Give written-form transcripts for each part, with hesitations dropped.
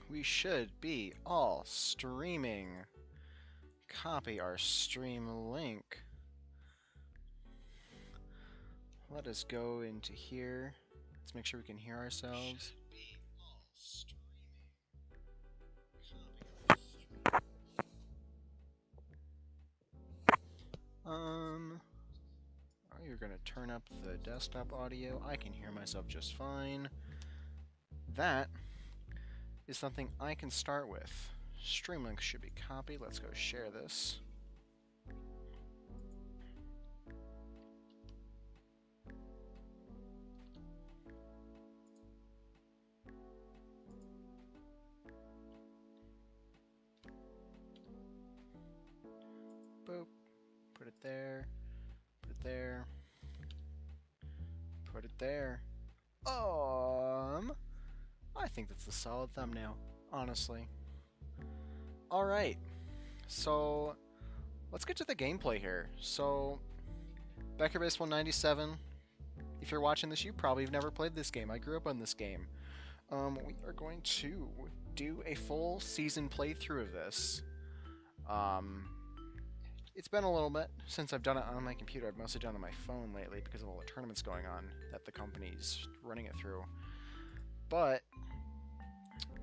we should be all streaming. Copy our stream link. Let us go into here. Let's make sure we can hear ourselves. You're gonna turn up the desktop audio. I can hear myself just fine. That is something I can start with. Stream link should be copied. Let's go share this. Boop. Put it there. Put it there. Put it there. I think that's a solid thumbnail, honestly. Alright, so let's get to the gameplay here. So, Becker Baseball 97, if you're watching this, you probably have never played this game. I grew up on this game. We are going to do a full season playthrough of this. It's been a little bit since I've done it on my computer. I've mostly done it on my phone lately because of all the tournaments going on that the company's running it through. But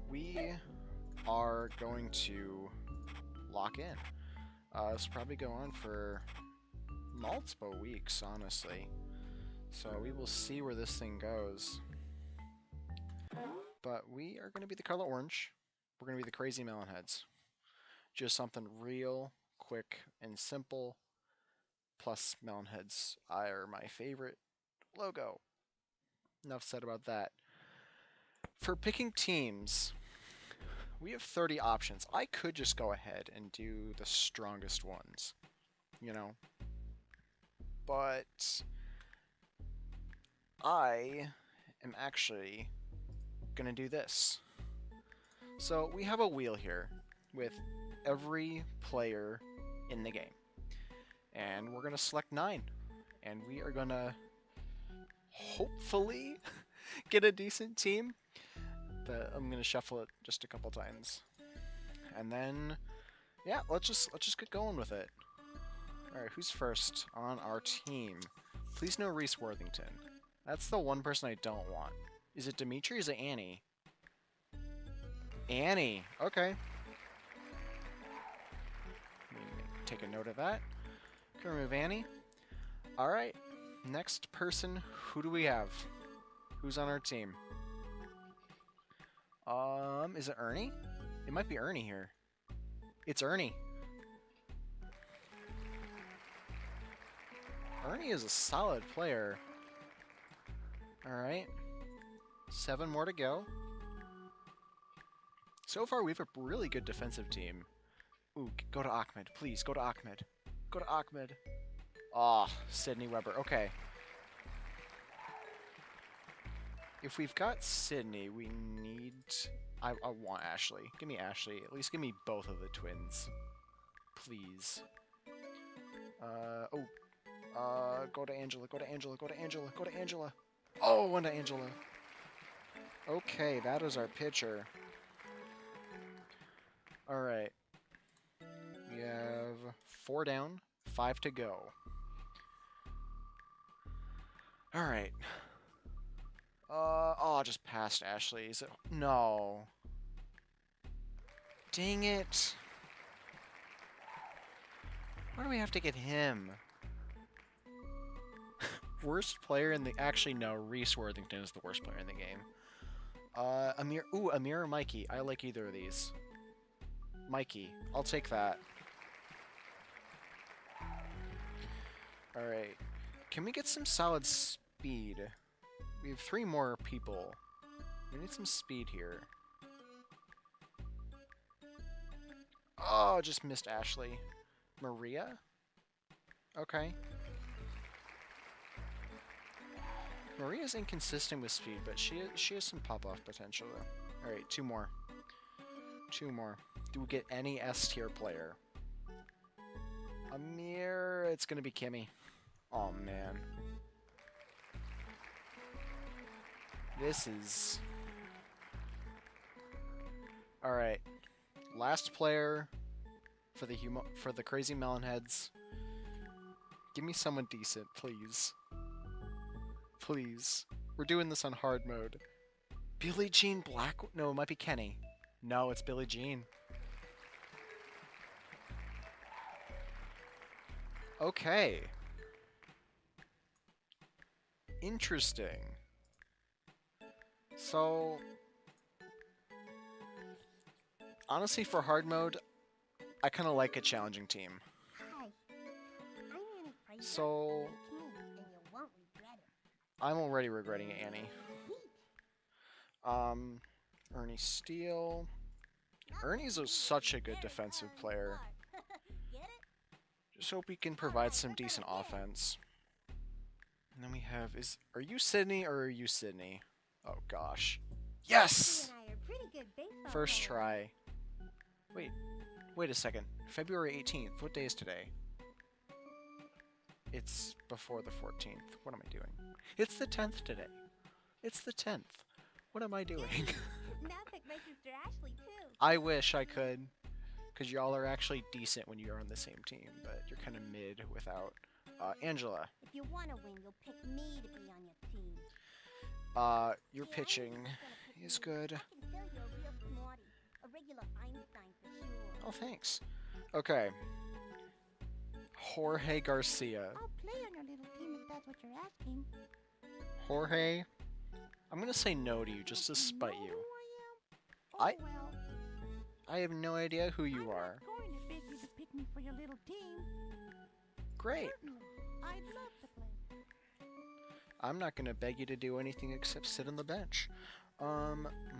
we are going to lock in. This will probably go on for multiple weeks, honestly. So we will see where this thing goes. But we are going to be the color orange. We're going to be the crazy Melonheads. Just something real quick and simple. Plus, Melonheads are my favorite logo. Enough said about that. For picking teams, we have 30 options. I could just go ahead and do the strongest ones, you know. But I am actually gonna do this. So we have a wheel here with every player in the game. And we're gonna select 9. And we are gonna hopefully get a decent team. But I'm gonna shuffle it just a couple times. And then yeah, let's just get going with it. Alright, who's first on our team? Please no Reese Worthington. That's the one person I don't want. Is it Dimitri or is it Annie? Annie. Okay. Take a note of that. Can remove Annie. Alright. Next person, who do we have? Who's on our team? Is it Ernie? It might be Ernie here. It's Ernie. Ernie is a solid player. Alright. 7 more to go. So far, we have a really good defensive team. Ooh, go to Ahmed. Please, go to Ahmed. Go to Ahmed. Ah, oh, Sydney Weber. Okay. If we've got Sydney, we need... I want Ashley. Give me Ashley. At least give me both of the twins. Please. Go to Angela. Go to Angela. Go to Angela. Go to Angela. Oh, one to Angela. Okay, that is our pitcher. Alright. We have 4 down, 5 to go. Alright. Oh, just passed Ashley. Is it? No. Dang it. Why do we have to get him? Worst player in the... Actually, no. Reese Worthington is the worst player in the game. Amir... Ooh, Amir or Mikey. I like either of these. Mikey. I'll take that. Alright. Can we get some solid speed? We have 3 more people. We need some speed here. Oh, just missed Ashley. Maria? Okay. Maria's inconsistent with speed, but she has some pop-off potential, though. Alright, 2 more. 2 more. Do we get any S-tier player? Amir... It's gonna be Kimmy. Oh, man. This is... All right, last player for the crazy Melonheads. Give me someone decent, please. Please. We're doing this on hard mode. Billie Jean Black? No, it might be Kenny. No, it's Billie Jean. Okay. Interesting. So, honestly, for hard mode, I kind of like a challenging team. Hi. I'm Annie Fraser. So, It's me, and you won't regret it. I'm already regretting it, Annie. Ernie Steele. Ernie's such a good defensive player. Get it? Just hope he can provide some decent offense. And then we have, are you Sydney or are you Sydney? Oh gosh. Yes! You and I are pretty good baseball First players. try. Wait a second. February 18th. What day is today? It's before the 14th. What am I doing? It's the 10th today. It's the 10th. What am I doing? Now pick my sister Ashley, too. I wish I could. Because y'all are actually decent when you're on the same team, but you're kind of mid without. Angela. If you want to win, you'll pick me to be on your team. Your pitching is good. I can tell you're a real smarty. A regular Einstein for sure. Oh, thanks. Okay. Jorge Garcia. I'll play on your little team if that's what you're asking. Jorge, I'm gonna say no to you just to spite know you. who I am? Well, I have no idea who you I'm are. not going to beg you to pick me for your little team. Great. Certainly, I'd love to play. I'm not gonna beg you to do anything except sit on the bench.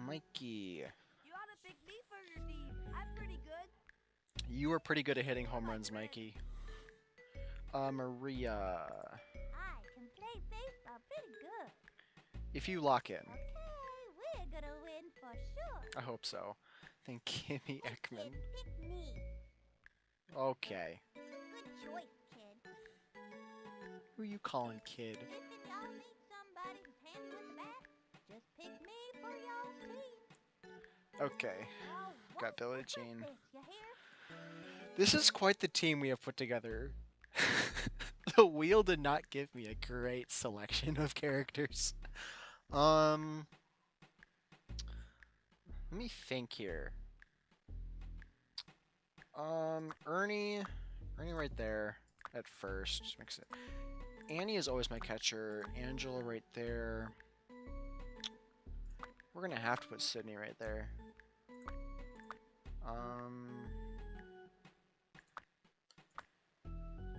Mikey. You ought to pick me for your team. I'm pretty good. You are pretty good at hitting home runs, Mikey. Maria. I can play baseball pretty good. If you lock in. Okay, we're gonna win for sure. I hope so. Then give me Hey, Ekman. kid, pick me. Okay. Good choice, kid. Who you calling kid? Listen, y'all need somebody who's handy with the bat? Just pick me for y'all's team. Okay. Now, Got what's Billie with Jean. this, you hear? This is quite the team we have put together. The wheel did not give me a great selection of characters. Let me think here. Ernie right there at first. Makes it. Annie is always my catcher. Angela right there. We're gonna have to put Sydney right there.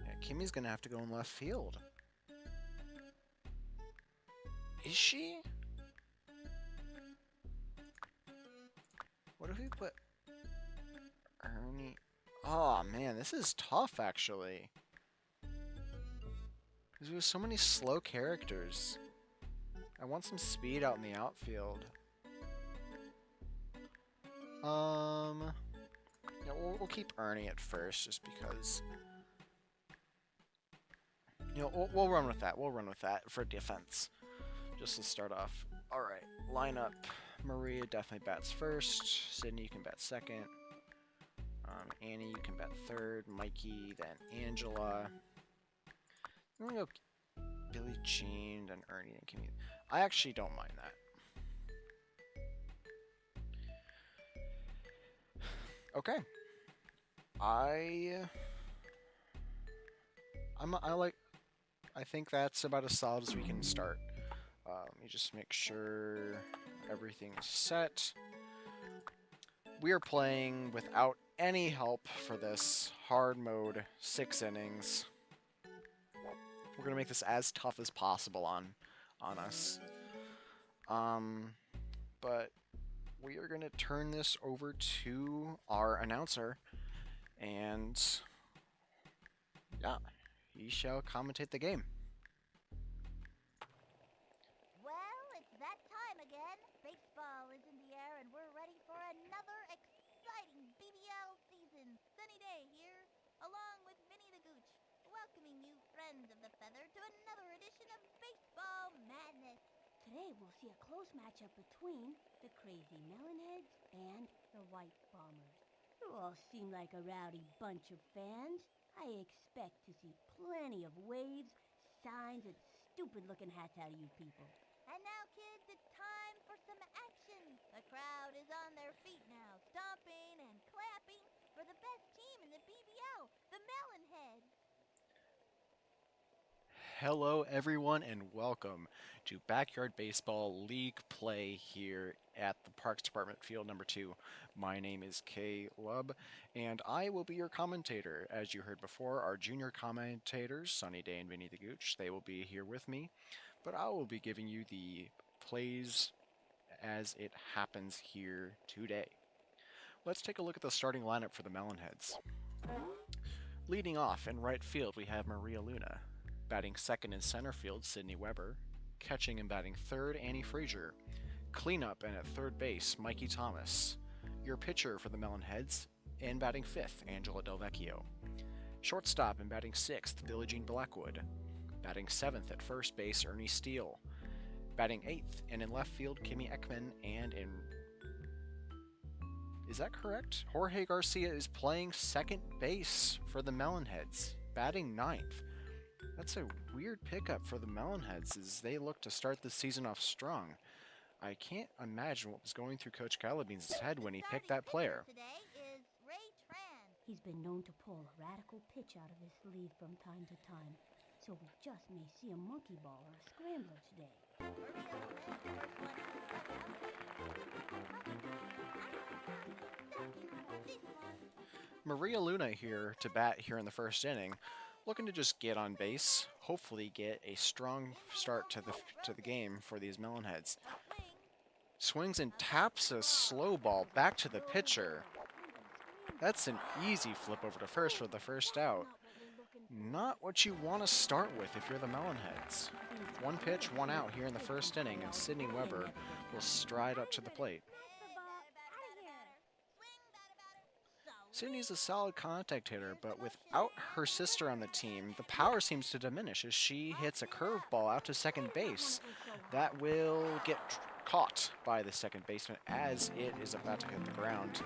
Yeah, Kimmy's gonna have to go in left field. Is she? What if we put Ernie? Oh man, this is tough actually. Because we have so many slow characters. I want some speed out in the outfield. Yeah, we'll keep Ernie at first just because. You know, we'll run with that. We'll run with that for defense. Just to start off. Alright, lineup. Maria definitely bats first. Sydney, you can bat second. Annie, you can bat third. Mikey, then Angela. I'm gonna go Billie Jean, then Ernie, then Kimmy. I actually don't mind that. Okay. I think that's about as solid as we can start. Let me just make sure everything's set. We are playing without any help for this hard mode 6 innings. We're gonna make this as tough as possible on us. But we are gonna turn this over to our announcer, and yeah, he shall commentate the game. Well, it's that time again. Baseball is in the air, and we're ready for another exciting BBL season. Sunny day here, along with Vinny the Gooch, welcoming you, friends of the feather, to another edition of Baseball Madness. Today we'll see a close matchup between the crazy Melonheads and the White Bombers. You all seem like a rowdy bunch of fans. I expect to see plenty of waves, signs, and stupid-looking hats out of you people. And now, kids, it's time for some action. The crowd is on their feet now, stomping and clapping for the best team in the BBL, the Melonheads. Hello, everyone, and welcome to Backyard Baseball League play here at the Parks Department Field number 2. My name is Caleb, and I will be your commentator. As you heard before, our junior commentators, Sunny Day and Vinny the Gooch, they will be here with me, but I will be giving you the plays as it happens here today. Let's take a look at the starting lineup for the Melonheads. Leading off in right field, we have Maria Luna. Batting second in center field, Sydney Weber. Catching and batting third, Annie Frazier. Cleanup and at third base, Mikey Thomas. Your pitcher for the Melonheads, and batting fifth, Angela Del Vecchio. Shortstop and batting sixth, Billie Jean Blackwood. Batting seventh at first base, Ernie Steele. Batting eighth and in left field, Kimmy Ekman, and in... Is that correct? Jorge Garcia is playing second base for the Melonheads, batting ninth. That's a weird pickup for the Melonheads as they look to start the season off strong. I can't imagine what was going through Coach Calabeans' head when he picked that player. Today is Ray Tran. He's been known to pull a radical pitch out of his sleeve from time to time, so we just may see a monkey ball or a scrambler today. Maria Luna here to bat here in the first inning, looking to just get on base, hopefully get a strong start to the game for these Melonheads. Swings and taps a slow ball back to the pitcher. That's an easy flip over to first for the first out. Not what you want to start with if you're the Melonheads. One pitch, one out here in the first inning, and Sydney Weber will stride up to the plate. Sydney's a solid contact hitter, but without her sister on the team, the power seems to diminish as she hits a curveball out to second base. That will get caught by the second baseman as it is about to hit the ground.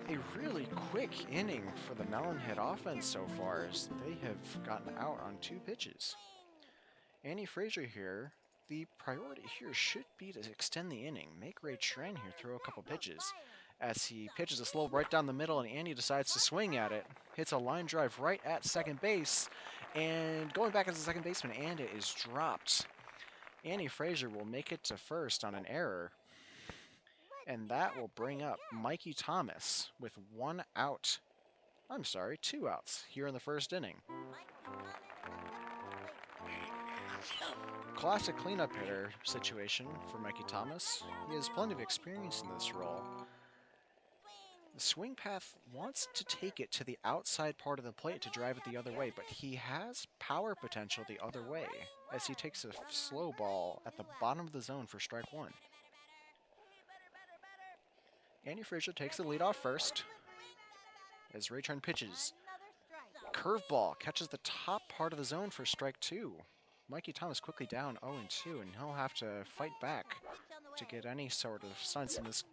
A really quick inning for the Melonhead offense so far as they have gotten out on 2 pitches. Annie Frazier here, the priority here should be to extend the inning, make Ray Tran here throw a couple pitches. As he pitches a slow right down the middle and Annie decides to swing at it, hits a line drive right at second base, and going back as a second baseman, and it is dropped. Annie Frazier will make it to first on an error, and that will bring up Mikey Thomas with 2 outs here in the first inning. Classic cleanup hitter situation for Mikey Thomas. He has plenty of experience in this role. The swing path wants to take it to the outside part of the plate to drive it the other way, but he has power potential the other way as he takes a slow ball at the bottom of the zone for strike 1. Annie Frazier takes the lead off first as Ray Tran pitches. Curveball catches the top part of the zone for strike 2. Mikey Thomas quickly down 0-2, and he'll have to fight back to get any sort of sense in this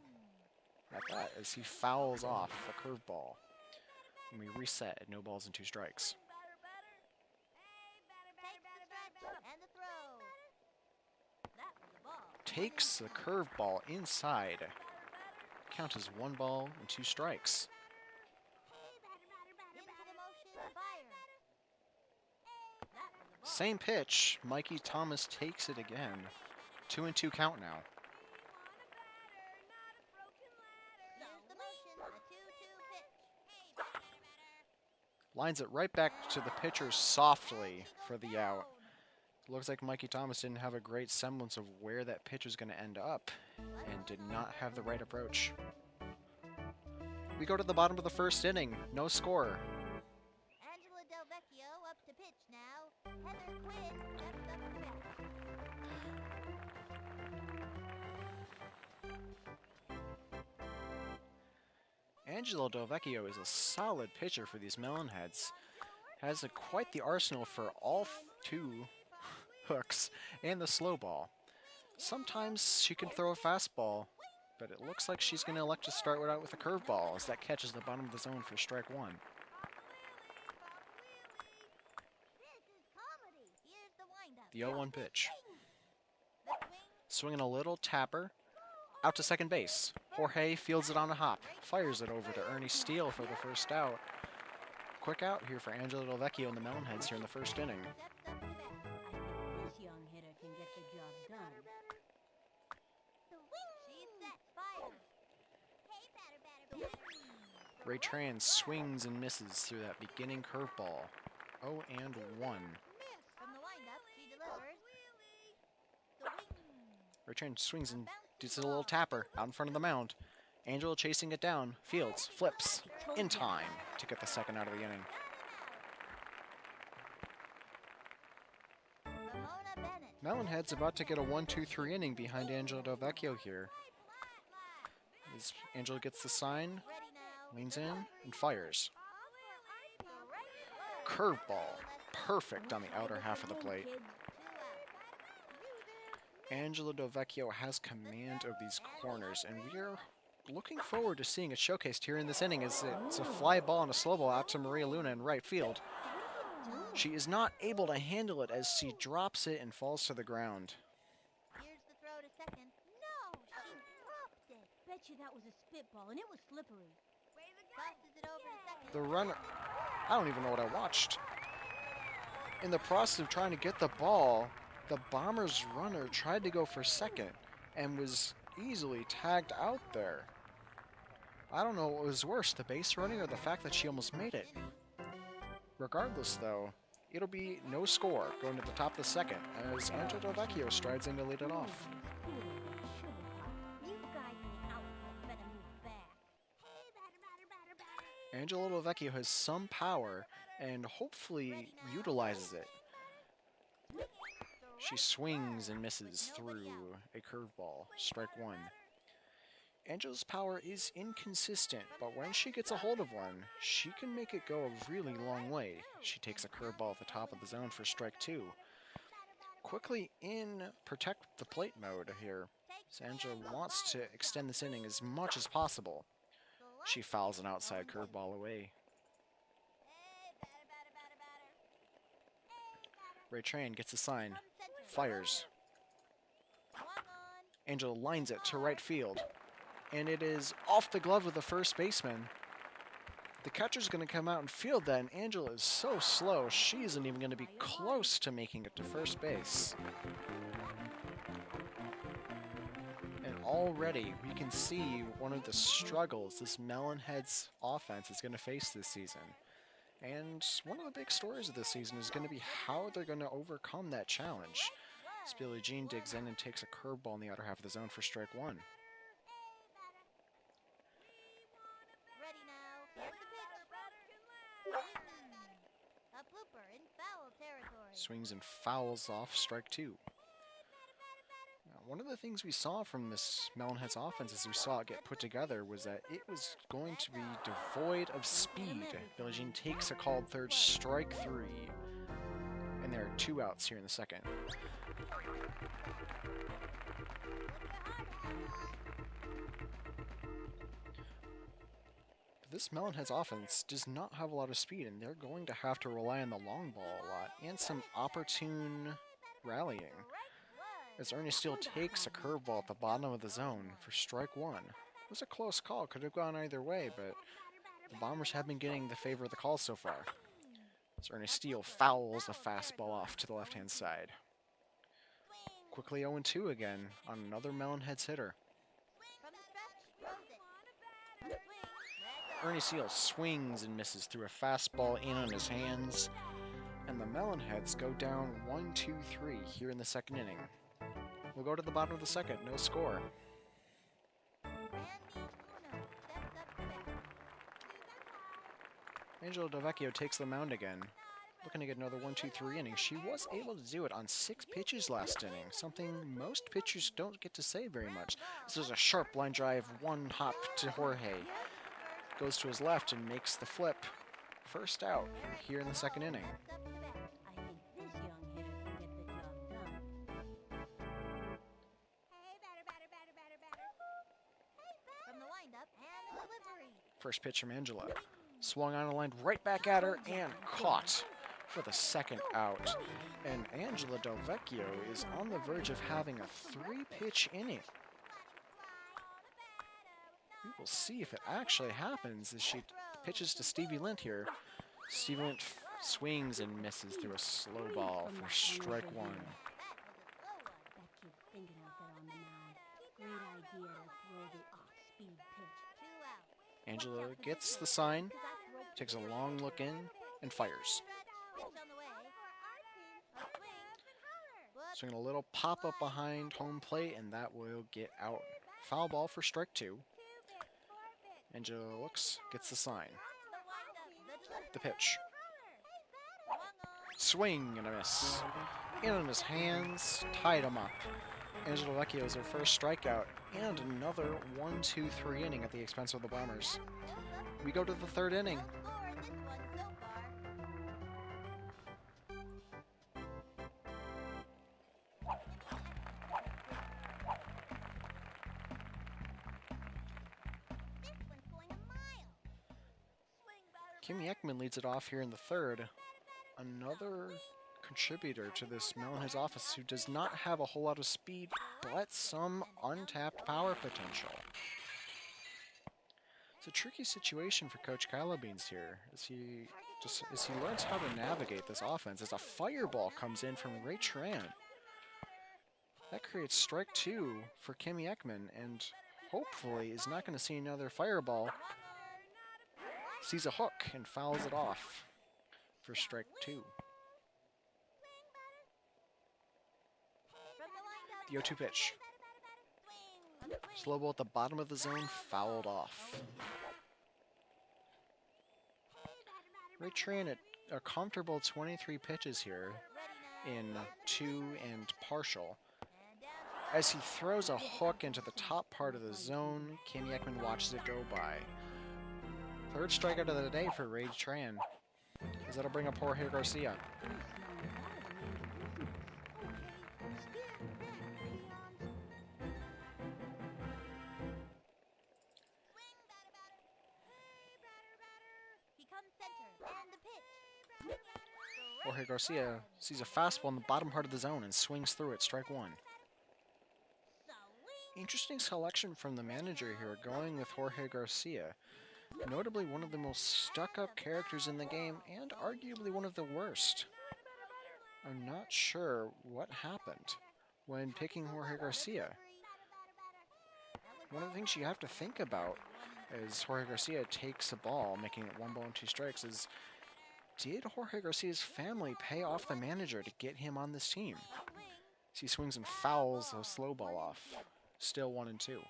at that as he fouls off a curveball. And we reset at no balls and 2 strikes. Takes the curveball inside. Count as 1 ball and 2 strikes. Same pitch. Mikey Thomas takes it again. 2-2 count now. Lines it right back to the pitcher softly for the out. Looks like Mikey Thomas didn't have a great semblance of where that pitch was going to end up and did not have the right approach. We go to the bottom of the first inning. No score. Angela Del Vecchio up to pitch now. Heather Quinn steps up to bat. Angelo Del Vecchio is a solid pitcher for these Melonheads. Has quite the arsenal for all 2 hooks and the slow ball. Sometimes she can throw a fastball, but it looks like she's going to elect to start out with a curveball as that catches the bottom of the zone for strike one. This is comedy. Here's the windup. The 0-1 pitch. The swing. Swinging a little tapper. Out to second base. Jorge fields it on a hop. Fires it over to Ernie Steele for the first out. Quick out here for Angelo Del Vecchio and the Melonheads here in the first inning. Steps up to bat. I think this young hitter can get the job done. She's set. Fire. Hey, batter, batter, batter. Ray Tran swings and misses through that beginning curveball. 0-1. Miss. From the windup, she delivers. Swing. Ray Tran swings and does a little tapper out in front of the mound. Angelo chasing it down. Fields, flips, in time to get the second out of the inning. Ramona Bennett. Melonhead's about to get a 1-2-3 inning behind Angelo Del Vecchio here. As Angelo gets the sign, Ready now. leans in, and fires. Curveball, perfect on the outer half of the plate. Angelo Del Vecchio has command of these corners, and we are looking forward to seeing it showcased here in this inning as it's a fly ball and a slow ball out to Maria Luna in right field. She is not able to handle it as she drops it and falls to the ground. Here's the throw to second. No, she dropped it. Bet you that was a spitball, and it was slippery. Tosses it over to second. The runner, I don't even know what I watched. In the process of trying to get the ball, the Bombers runner tried to go for second and was easily tagged out there. I don't know what was worse, the base running or the fact that she almost made it. Regardless, though, it'll be no score going to the top of the second as Angelo Del Vecchio strides in to lead it off. You guys in the outfield better move back. Hey, batter, batter, batter, batter. Angelo Del Vecchio has some power and hopefully utilizes it. She swings and misses through a curveball, strike one. Angela's power is inconsistent, but when she gets a hold of one, she can make it go a really long way. She takes a curveball at the top of the zone for strike two. Quickly in protect the plate mode here, as Angela wants to extend this inning as much as possible. She fouls an outside curveball away. Ray Tran gets a sign, fires. Angela lines it to right field, and it is off the glove of the first baseman. The catcher's going to come out and field that, and Angela is so slow, she isn't even going to be close to making it to first base. And already we can see one of the struggles this Melonheads offense is going to face this season. And one of the big stories of this season is going to be how they're going to overcome that challenge. As Billie Jean digs in and takes a curveball in the outer half of the zone for strike one. Ready now. Here's the pitch. A blooper in foul territory. Swings and fouls off strike two. Now, one of the things we saw from this Melonheads offense as we saw it get put together was that it was going to be devoid of speed. Billie Jean takes a called third, strike three. And there are two outs here in the second. But this Melonheads offense does not have a lot of speed, and they're going to have to rely on the long ball a lot and some opportune rallying. As Ernie Steele takes a curveball at the bottom of the zone for strike one. It was a close call, could have gone either way, but the Bombers have been getting the favor of the call so far. As Ernie Steele fouls a fastball off to the left-hand side. Quickly 0-2 again on another Melonheads hitter. Ernie Steele swings and misses through a fastball in on his hands. And the Melonheads go down 1-2-3 here in the second inning. We'll go to the bottom of the second, no score. Angelo Del Vecchio takes the mound again, looking to get another 1-2-3 inning. She was able to do it on 6 pitches last inning, something most pitchers don't get to say very much. This is a sharp line drive, one hop to Jorge. Goes to his left and makes the flip. First out here in the second inning. I think this young hitter can get the job done. First pitch from Angela. Swung on a line right back at her and caught for the second out. And Angela Del Vecchio is on the verge of having a 3-pitch inning. We will see if it actually happens as she pitches to Stevie Lint here. Stevie Lint swings and misses through a slow ball for strike one. That kid's thinking out there on the mound. Great idea to throw the off-speed pitch. Angela gets the sign, takes a long look in, and fires. Swinging a little pop-up behind home plate, and that will get out. Foul ball for strike two. Angela looks, gets the sign. The pitch. Swing and a miss. In his hands, tied him up. Angela Vecchio is her first strikeout, and another 1-2-3 inning at the expense of the Bombers. We go to the third inning. Kimmy Ekman leads it off here in the third. Another contributor to this Melonheads office who does not have a whole lot of speed, but some untapped power potential. It's a tricky situation for Coach Calabeans here as he learns how to navigate this offense as a fireball comes in from Ray Tran. That creates strike two for Kimmy Ekman, and hopefully is not going to see another fireball. Sees a hook and fouls it off for strike two. The 0-2 pitch. Slow ball at the bottom of the zone, fouled off. Ray Tran at a comfortable 23 pitches here in 2 and partial. As he throws a hook into the top part of the zone, Kimmy Ekman watches it go by. Third strikeout of the day for Ray Tran, as that'll bring up Jorge Garcia. Jorge Garcia sees a fastball in the bottom part of the zone and swings through it, strike one. Interesting selection from the manager here, going with Jorge Garcia. Notably one of the most stuck-up characters in the game, and arguably one of the worst. I'm not sure what happened when picking Jorge Garcia. One of the things you have to think about as Jorge Garcia takes a ball, making it 1 ball and 2 strikes, is did Jorge Garcia's family pay off the manager to get him on this team? As he swings and fouls a slow ball off. Still 1 and 2.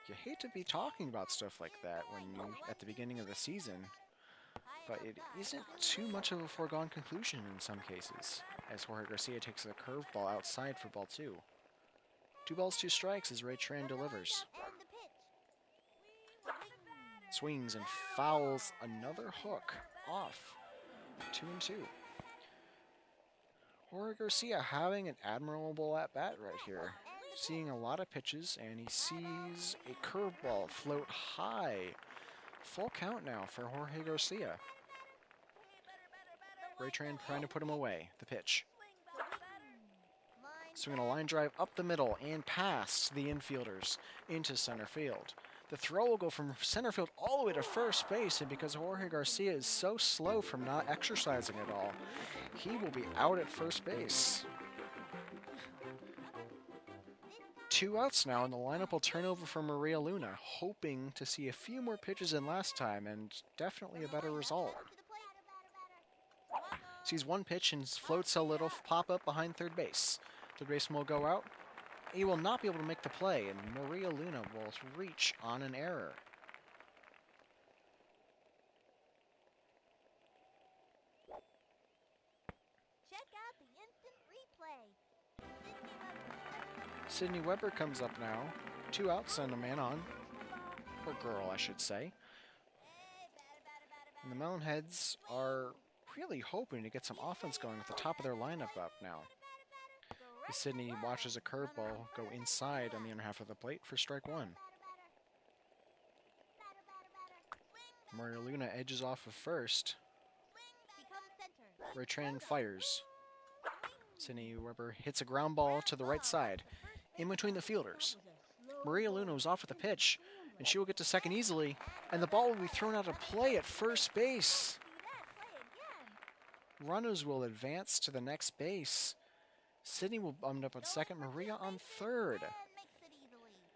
You hate to be talking about stuff like that when you at the beginning of the season, but it isn't too much of a foregone conclusion in some cases, as Jorge Garcia takes a curveball outside for ball 2. 2 balls, 2 strikes as Ray Tran delivers. Swings and fouls another hook off. 2 and 2. Jorge Garcia having an admirable at-bat right here. Seeing a lot of pitches, and he sees a curveball float high. Full count now for Jorge Garcia. Ray Tran trying to put him away. The pitch. Swinging a line drive up the middle and past the infielders into center field. The throw will go from center field all the way to first base, and because Jorge Garcia is so slow from not exercising at all, he will be out at first base. 2 outs now, and the lineup will turn over for Maria Luna, hoping to see a few more pitches than last time, and definitely a better result. Sees 1 pitch and floats a little pop-up behind third base. Third baseman will go out. He will not be able to make the play, and Maria Luna will reach on an error. Check out the instant replay. Sydney Weber comes up now. 2 outs and a man on. Or girl, I should say. And the Melonheads are really hoping to get some offense going at the top of their lineup up now. As Sydney watches a curveball go inside on the inner half of the plate for strike 1. Maria Luna edges off of first. Become center. Ray Tran fires. Sydney Weber hits a ground ball to the right side, in between the fielders. Maria Luna was off with a pitch, and she will get to second easily, and the ball will be thrown out of play at first base. Runners will advance to the next base. Sydney will bump up at second, Maria on third.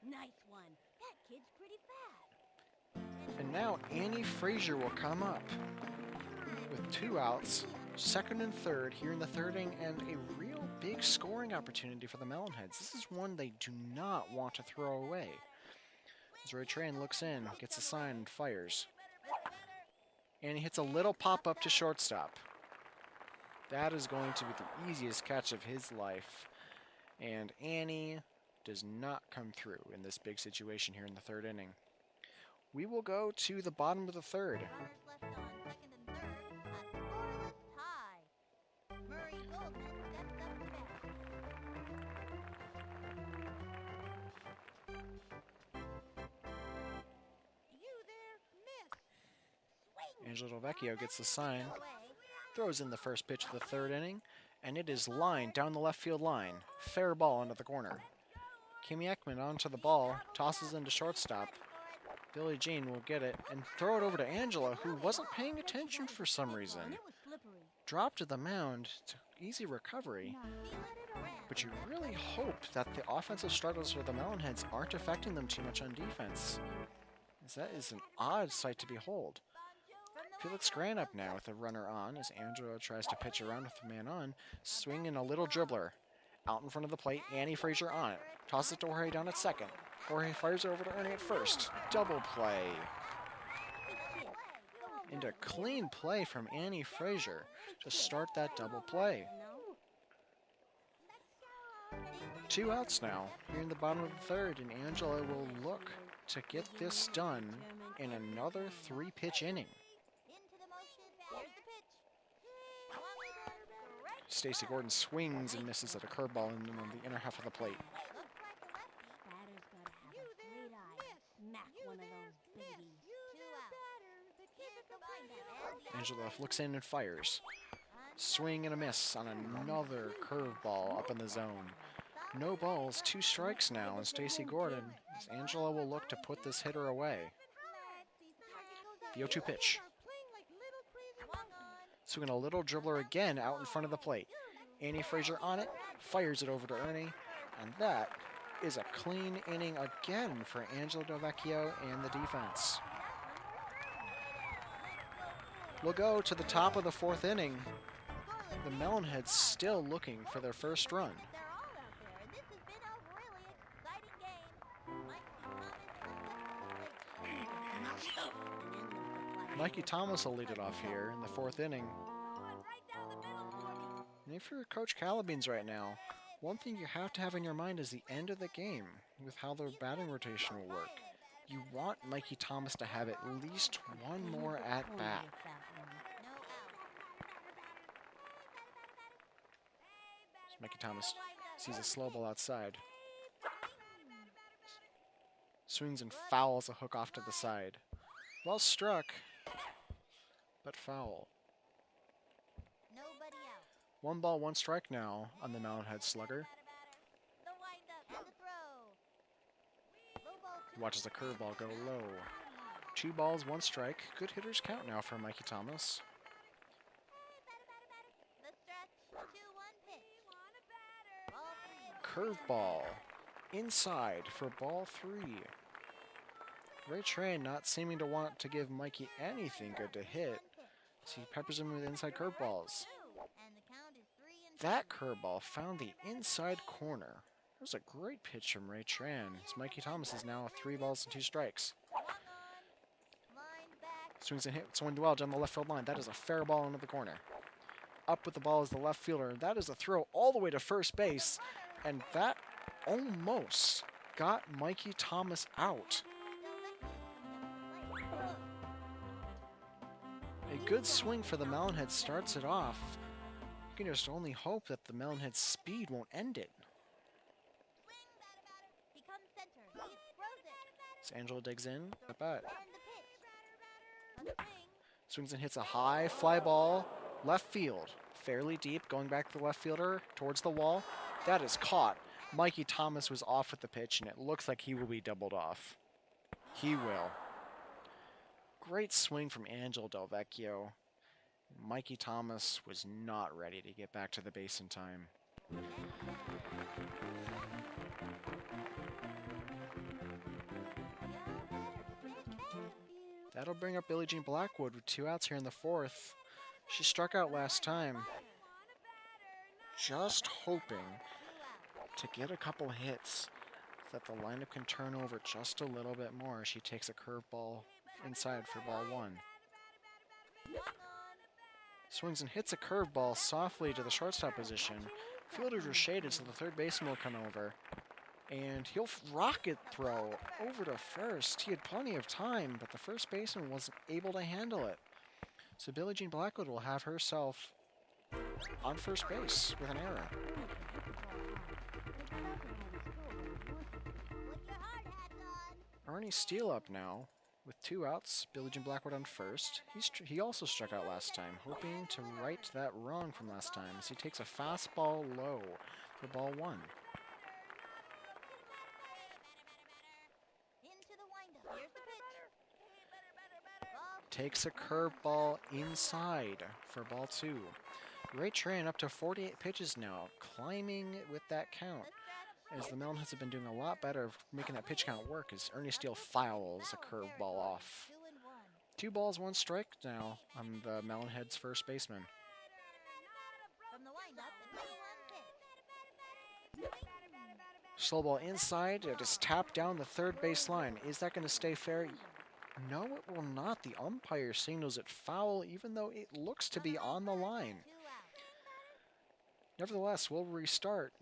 Nice one. That kid's pretty fast. And now Annie Frazier will come up with 2 outs, second and third here in the third inning, and a real big scoring opportunity for the Melonheads. This is one they do not want to throw away. As Ray Tran looks in, gets a sign, and fires. And he hits a little pop-up to shortstop. That is going to be the easiest catch of his life. And Annie does not come through in this big situation here in the third inning. We will go to the bottom of the third. Runners left on second and third. A scoreless tie. Murray Goldman steps up to bat. You there, miss. Swing. Angelo Del Vecchio gets the sign, Away. throws in the first pitch of the third inning, and it is lined down the left field line. Fair ball into the corner. Kimmy Ekman onto the ball, tosses into shortstop. Billie Jean will get it and throw it over to Angela, who wasn't paying attention for some reason. And it was slippery. Dropped to the mound, easy recovery, but you really hope that the offensive struggles for the Melonheads aren't affecting them too much on defense, as that is an odd sight to behold. Felix Grant up now with a runner on as Angela tries to pitch around with a man on, swinging a little dribbler. Out in front of the plate, Annie Frazier on it. Tosses it to Jorge down at second. Jorge fires it over to Ernie at first. Double play. And a clean play from Annie Frazier to start that double play. 2 outs now here in the bottom of the third, and Angela will look to get this done in another 3-pitch inning. Into the motion. Here's the pitch. Stacy Gordon swings and misses at a curveball in the inner half of the plate. Looks like a lefty. Batter's gotta have a great eye to smack one of those babies. 2 outs. Here's the windup. And Angela looks in and fires. Swing and a miss on another curveball up in the zone. No balls, 2 strikes now, and Stacy Gordon, as Angela will look to put this hitter away. The 0-2 pitch. Swinging a little dribbler again out in front of the plate. Annie Frazier on it, fires it over to Ernie, and that is a clean inning again for Angelo Del Vecchio and the defense. We'll go to the top of the 4th inning. The Melonheads still looking for their first run. They're all out there, and this has been a really exciting game. Mikey Thomas will lead it off here in the 4th inning. And if you're Coach Calabeans right now, one thing you have to have in your mind is the end of the game with how the batting rotation will work. You want Mikey Thomas to have at least one more at-bat. Mikey Thomas sees a slow ball outside. Swings and fouls a hook off to the side. Well struck, but foul. Nobody out. 1 ball, 1 strike now on the Melonhead slugger. The windup and the throw. Low ball He watches the curveball go low. 2 balls, 1 strike. Good hitters count now for Mikey Thomas. the stretch. 2-1 pitch. Ball 3. Curveball inside for ball 3. Ray Tran not seeming to want to give Mikey anything good to hit, so he peppers him with inside curveballs. And the count is 3-2. That curveball found the inside corner. That was a great pitch from Ray Tran, as Mikey Thomas is now 3 balls and 2 strikes. Walk on. Line back. Swings and hits one well down the left field line. That is a fair ball into the corner. Up with the ball is the left fielder. That is a throw all the way to first base, and that almost got Mikey Thomas out. A good swing for the Melonheads starts it off. You can just only hope that the Melonhead's speed won't end it. Become center. He throws it. As Angela digs in, at bat. And the pitch. Swings and hits a high fly ball, left field, fairly deep, going back to the left fielder, towards the wall. That is caught. Mikey Thomas was off with the pitch, and it looks like he will be doubled off. He will. Great swing from Angelo Del Vecchio. Mikey Thomas was not ready to get back to the base in time. That'll bring up Billie Jean Blackwood with 2 outs here in the 4th. She struck out last time. Just hoping to get a couple hits so that the lineup can turn over just a little bit more. She takes a curveball inside for ball 1. Swings and hits a curveball softly to the shortstop position. Fielders are shaded, so the third baseman will come over. And he'll rocket throw over to first. He had plenty of time, but the first baseman wasn't able to handle it. So Billie Jean Blackwood will have herself on first base with an error. Ernie Steele up now with 2 outs. Billie Jean Blackwood on first. He also struck out last time, hoping to right that wrong from last time as he takes a fastball low for ball 1. Takes a curveball inside for ball 2. Ray Tran up to 48 pitches now, climbing with that count. As the Melonheads have been doing a lot better of making that pitch count work as Ernie Steele fouls a curveball off. 2 balls, 1 strike now on the Melonheads' first baseman. Slow ball inside, it is tapped down the third baseline. Is that going to stay fair? No, it will not. The umpire signals it foul, even though it looks to be on the line. Nevertheless, we'll restart.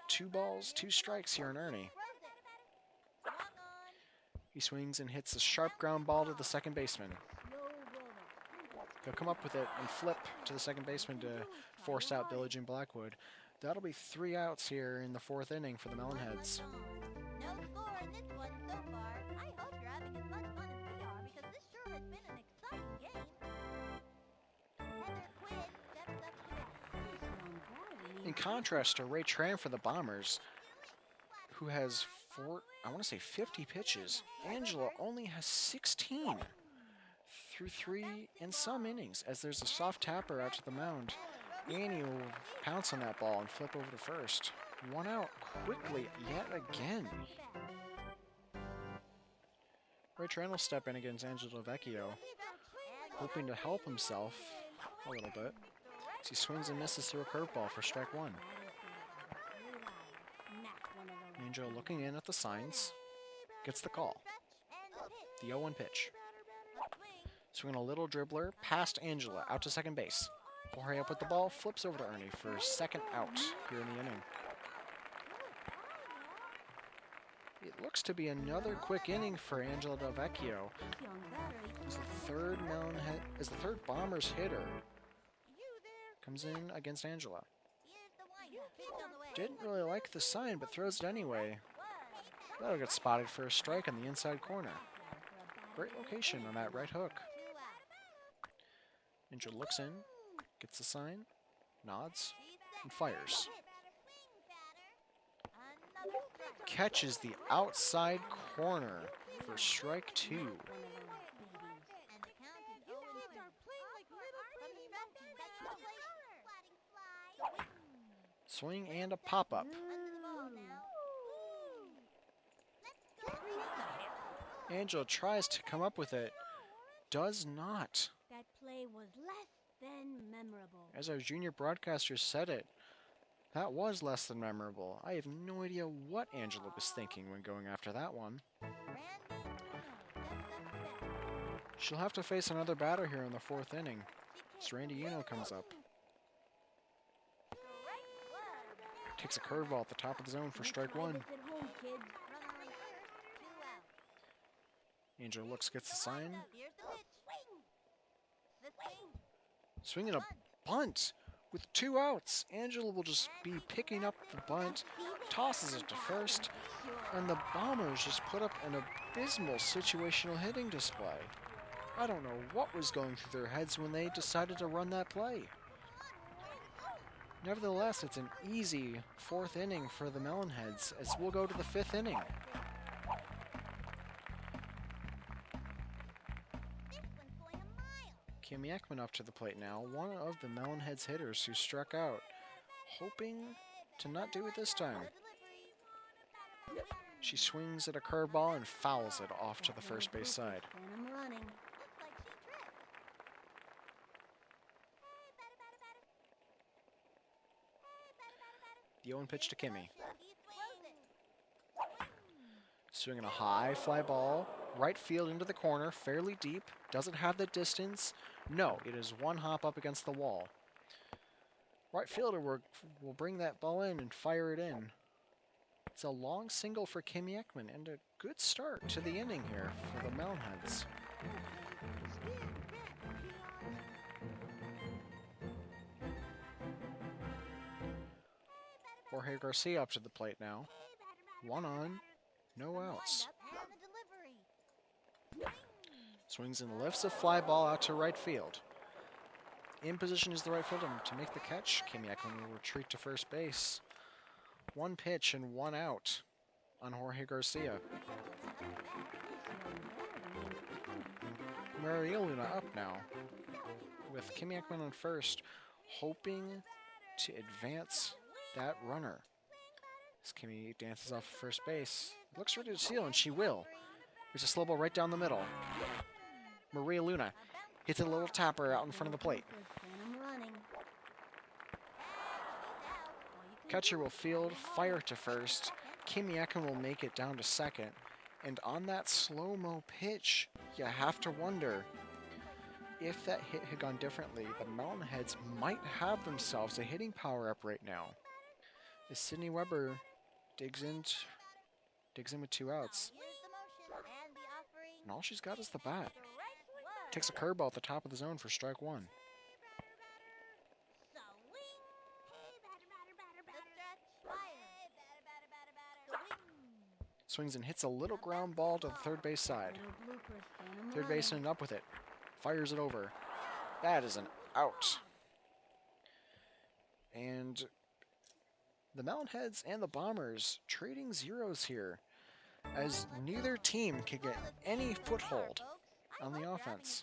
2 balls, 2 strikes here in Ernie. He swings and hits a sharp ground ball to the second baseman. He'll come up with it and flip to the second baseman to force out Billie Jean Blackwood. That'll be 3 outs here in the 4th inning for the Melonheads. No score in this one so far. I hope you're having as much fun as we are because this sure has been an exciting game. Heather Quinn steps up to bat. In contrast to Ray Tran for the Bombers, who has 50 pitches, Angela only has 16 through 3 and some innings, as there's a soft tapper out to the mound. Annie will pounce on that ball and flip over to first. 1 out quickly yet again. Ray Tran will step in against Angelo Vecchio, hoping to help himself a little bit. As he swings and misses through a curveball for strike 1. Angelo looking in at the signs, gets the call. The 0-1 pitch. Swinging a little dribbler past Angela, out to second base. Jorge up with the ball, flips over to Ernie for his 2nd out here in the inning. It looks to be another quick inning for Angelo Del Vecchio. As the third Bombers hitter comes in against Angela. Didn't really like the sign, but throws it anyway. That'll get spotted for a strike on the inside corner. Great location on that right hook. Angela looks in, gets the sign, nods, and fires. Catches the outside corner for strike 2. Swing and a pop-up. Angela tries to come up with it. Does not. That play was less than memorable. As our junior broadcaster said it, that was less than memorable. I have no idea what Angela was thinking when going after that one. She'll have to face another batter here in the 4th inning. As Randy Uno comes up. Takes a curveball at the top of the zone for strike 1. Angela looks, gets the sign. Swinging a bunt with 2 outs. Angela will just be picking up the bunt, tosses it to first, and the Bombers just put up an abysmal situational hitting display. I don't know what was going through their heads when they decided to run that play. Nevertheless, it's an easy 4th inning for the Melonheads as we'll go to the 5th inning. Kimmy Ekman up to the plate now, one of the Melonheads hitters who struck out, hoping to not do it this time. She swings at a curveball and fouls it off to the first base side. And I'm running. The 0 pitch to Kimmy. Swinging a high fly ball, right field into the corner, fairly deep. Doesn't have the distance. No, it is one hop up against the wall. Right fielder will bring that ball in and fire it in. It's a long single for Kimmy Ekman and a good start to the inning here for the Melonheads. Jorge Garcia up to the plate now. 1 on, no outs. Swings and lifts a fly ball out to right field. In position is the right fielder to make the catch. Kimmy Ekman will retreat to first base. 1 pitch and 1 out on Jorge Garcia. Mariolina up now with Kimmy Ekman on first, hoping to advance that runner. As Kimmy dances off first base, looks ready to steal, and she will. There's a slow ball right down the middle. Maria Luna hits a little tapper out in front of the plate. Catcher will field, fire to first. Kimmy Ekman will make it down to second. And on that slow-mo pitch, you have to wonder if that hit had gone differently, the Melonheads might have themselves a hitting power up right now. As Sydney Weber digs in with 2 outs. And all she's got is the bat. Takes a curveball at the top of the zone for strike 1. Swings and hits a little ground ball to the third base side. Third baseman up with it. Fires it over. That is an out. And the Melonheads and the Bombers trading zeros here, as neither team can get any foothold on the offense.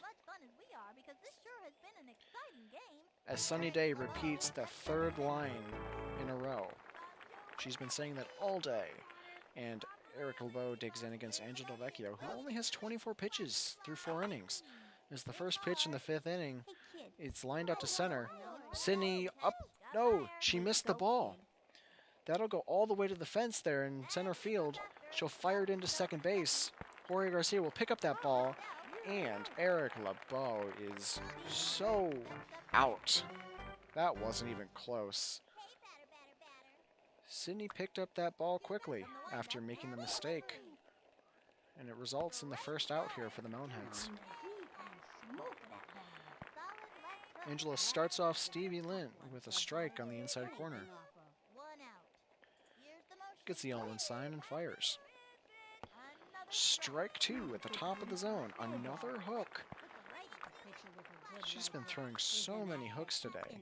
As Sunny Day repeats the 3rd line in a row. She's been saying that all day. And Eric LeBeau digs in against Angela Vecchio, who only has 24 pitches through 4 innings. As the first pitch in the 5th inning, it's lined up to center. Sydney up. No, she missed the ball. That'll go all the way to the fence there in center field. She'll fire it into second base. Jorge Garcia will pick up that ball, and Eric LeBeau is so out. That wasn't even close. Sydney picked up that ball quickly after making the mistake, and it results in the first out here for the Melonheads. Angela starts off Stevie Lynn with a strike on the inside corner. Gets the 0-1 sign and fires. Strike 2 at the top of the zone. Another hook. She's been throwing so many hooks today.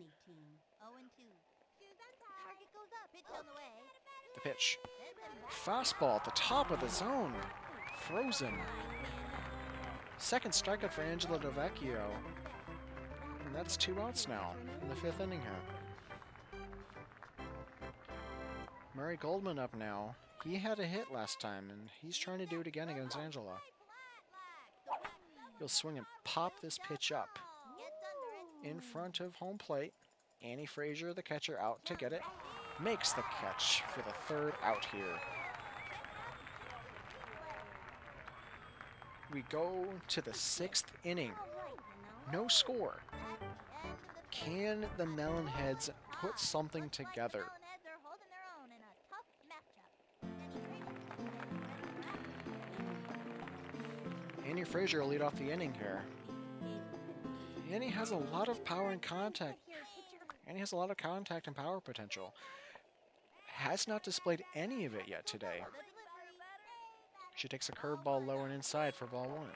The pitch. Fastball at the top of the zone. Frozen. Second strikeout for Angela Vecchio. And that's 2 outs now in the 5th inning here. Murray Goldman up now. He had a hit last time, and he's trying to do it again against Angela. He'll swing and pop this pitch up in front of home plate. Annie Frazier, the catcher, out to get it. Makes the catch for the 3rd out here. We go to the 6th inning. No score. Can the Melonheads put something together? Annie Frazier will lead off the inning here. Annie has a lot of power and contact. Annie has a lot of contact and power potential. Has not displayed any of it yet today. She takes a curveball low and inside for ball 1.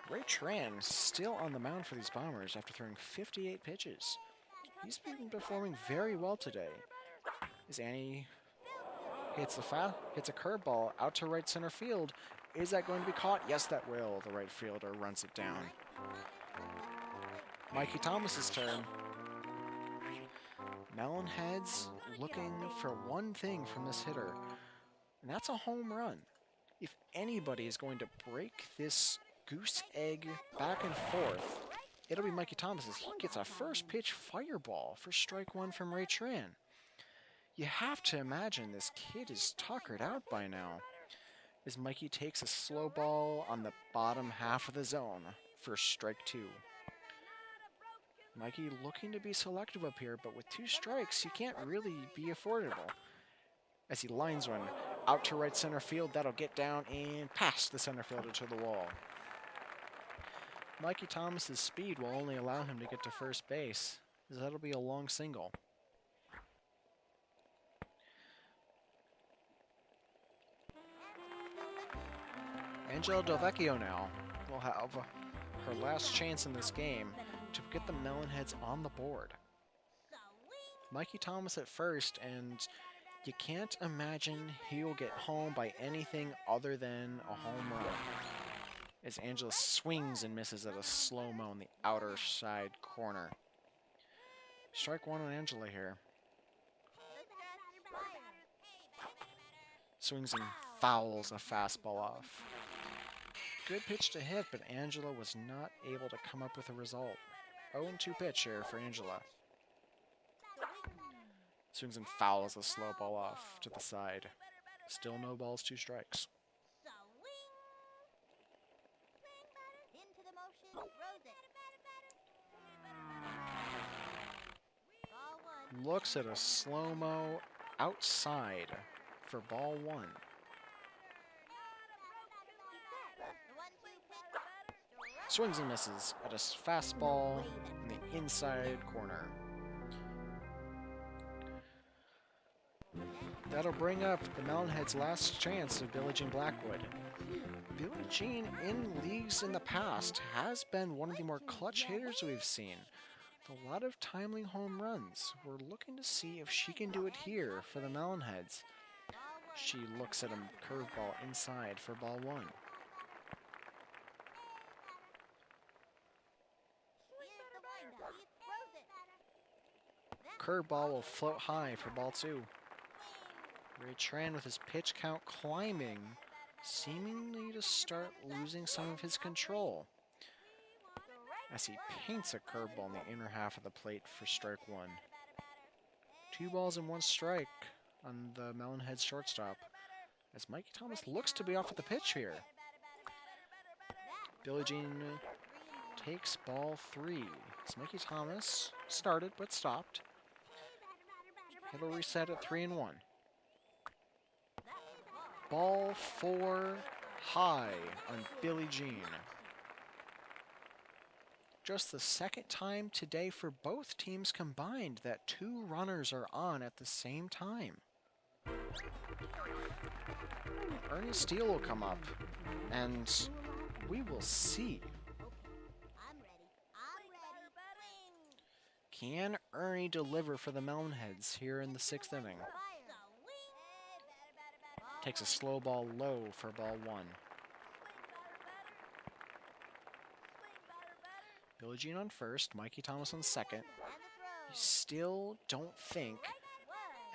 Ray Tran still on the mound for these Bombers after throwing 58 pitches. He's been performing very well today. As Annie hits a curveball out to right center field. Is that going to be caught? Yes, that will. The right fielder runs it down. Mikey Thomas's turn. Melonheads looking for one thing from this hitter, and that's a home run. If anybody is going to break this goose egg back and forth, it'll be Mikey Thomas as he gets a first pitch fireball for strike one from Ray Tran. You have to imagine this kid is tuckered out by now, as Mikey takes a slow ball on the bottom half of the zone for strike two. Mikey looking to be selective up here, but with two strikes, he can't really be affordable. As he lines one out to right center field, that'll get down and past the center fielder to the wall. Mikey Thomas's speed will only allow him to get to first base, as that'll be a long single. Angela Delvecchio now will have her last chance in this game to get the Melonheads on the board. Mikey Thomas at first, and you can't imagine he'll get home by anything other than a home run. As Angela swings and misses at a slow-mo in the outer side corner. Strike one on Angela here. Swings and fouls a fastball off. Good pitch to hit, but Angela was not able to come up with a result. 0-2 pitch here for Angela. Swings and fouls a slow ball off to the side. Still no balls, 2 strikes. Looks at a slow-mo outside for ball one. Swings and misses at a fastball in the inside corner. That'll bring up the Melonheads' last chance of Billie Jean Blackwood. Billie Jean, in leagues in the past, has been one of the more clutch hitters we've seen. With a lot of timely home runs. We're looking to see if she can do it here for the Melonheads. She looks at a curveball inside for ball one. Curveball will float high for ball two. Ray Tran with his pitch count climbing, seemingly to start losing some of his control, as he paints a curveball in the inner half of the plate for strike one. 2 balls and 1 strike on the Melonheads shortstop, as Mikey Thomas looks to be off with the pitch here. Billie Jean takes ball 3. As Mikey Thomas started but stopped. It'll reset at 3-1. Ball 4 high on Billie Jean. Just the second time today for both teams combined that 2 runners are on at the same time. Ernie Steele will come up, and we will see. Can Ernie deliver for the Melonheads here in the 6th inning? Takes a slow ball low for ball 1. Billie Jean on first, Mikey Thomas on second. You still don't think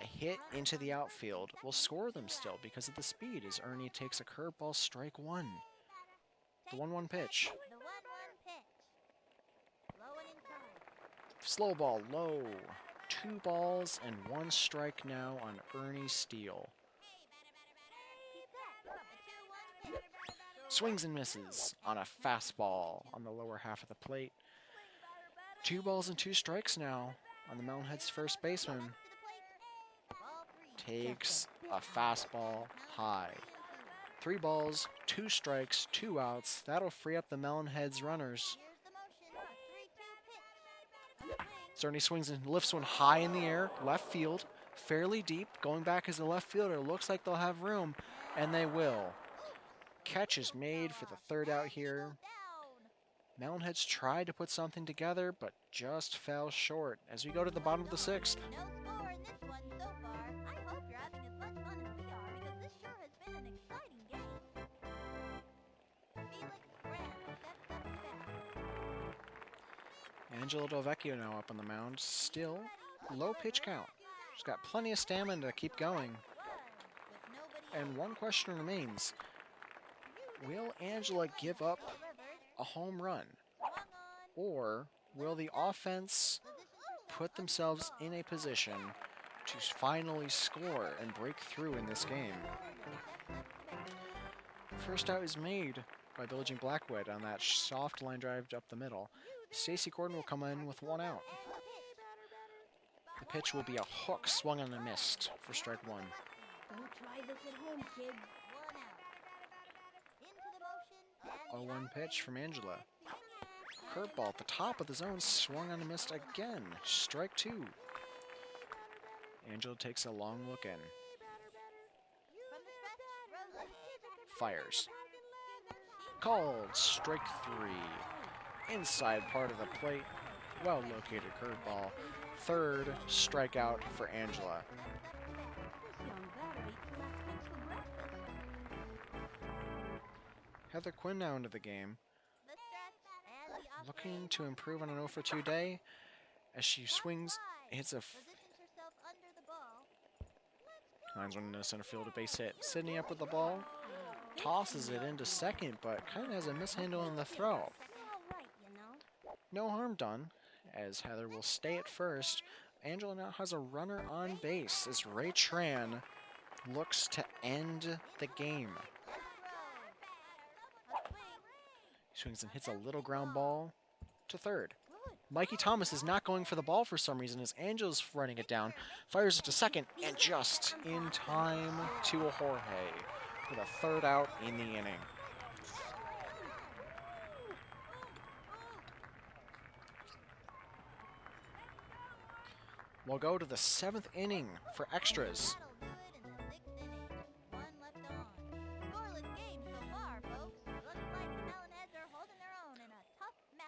a hit into the outfield will score them still because of the speed, as Ernie takes a curveball, strike 1. The 1-1 pitch. Slow ball low. 2 balls and 1 strike now on Ernie Steele. Swings and misses on a fastball on the lower half of the plate. 2 balls and 2 strikes now on the Melonheads' first baseman. Takes a fastball high. 3 balls, 2 strikes, 2 outs. That'll free up the Melonheads' runners. Ernie swings and lifts one high in the air, left field, fairly deep. Going back as a left fielder, looks like they'll have room, and they will. Catch is made for the 3rd out here. Melonheads tried to put something together, but just fell short as we go to the bottom of the sixth. No score in this one so far. I hope you're having as much fun as we are because this sure has been an exciting game. Felix Graham steps up to bat. Angelo Delvecchio now up on the mound. Still low pitch count. She's got plenty of stamina to keep going. And one question remains. Will Angela give up a home run? Or will the offense put themselves in a position to finally score and break through in this game? First out is made by Billie Jean Blackwood on that soft line drive up the middle. Stacy Gordon will come in with one out. The pitch will be a hook swung on and missed for strike one. Don't try this at home, kids. 0-1 pitch from Angela. Curveball at the top of the zone, swung on and missed again. Strike two. Angela takes a long look in. Fires. Called strike three. Inside part of the plate. Well located curveball. Third strikeout for Angela. This young batter eats less things for breakfast. Heather Quinn now into the game. Looking to improve on an 0 for 2 day as she swings, hits a lines one into center field, a base hit. Sydney up with the ball, tosses it into second, but kind of has a mishandle on the throw. You're all right, you know. No harm done, as Heather will stay at first. Angela now has a runner on base as Ray Tran looks to end the game. Swings and hits a little ground ball to third. Mikey Thomas is not going for the ball for some reason as Angela's running it down. Fires it to second and just in time to a Jorge with a third out in the inning. We'll go to the 7th inning for extras.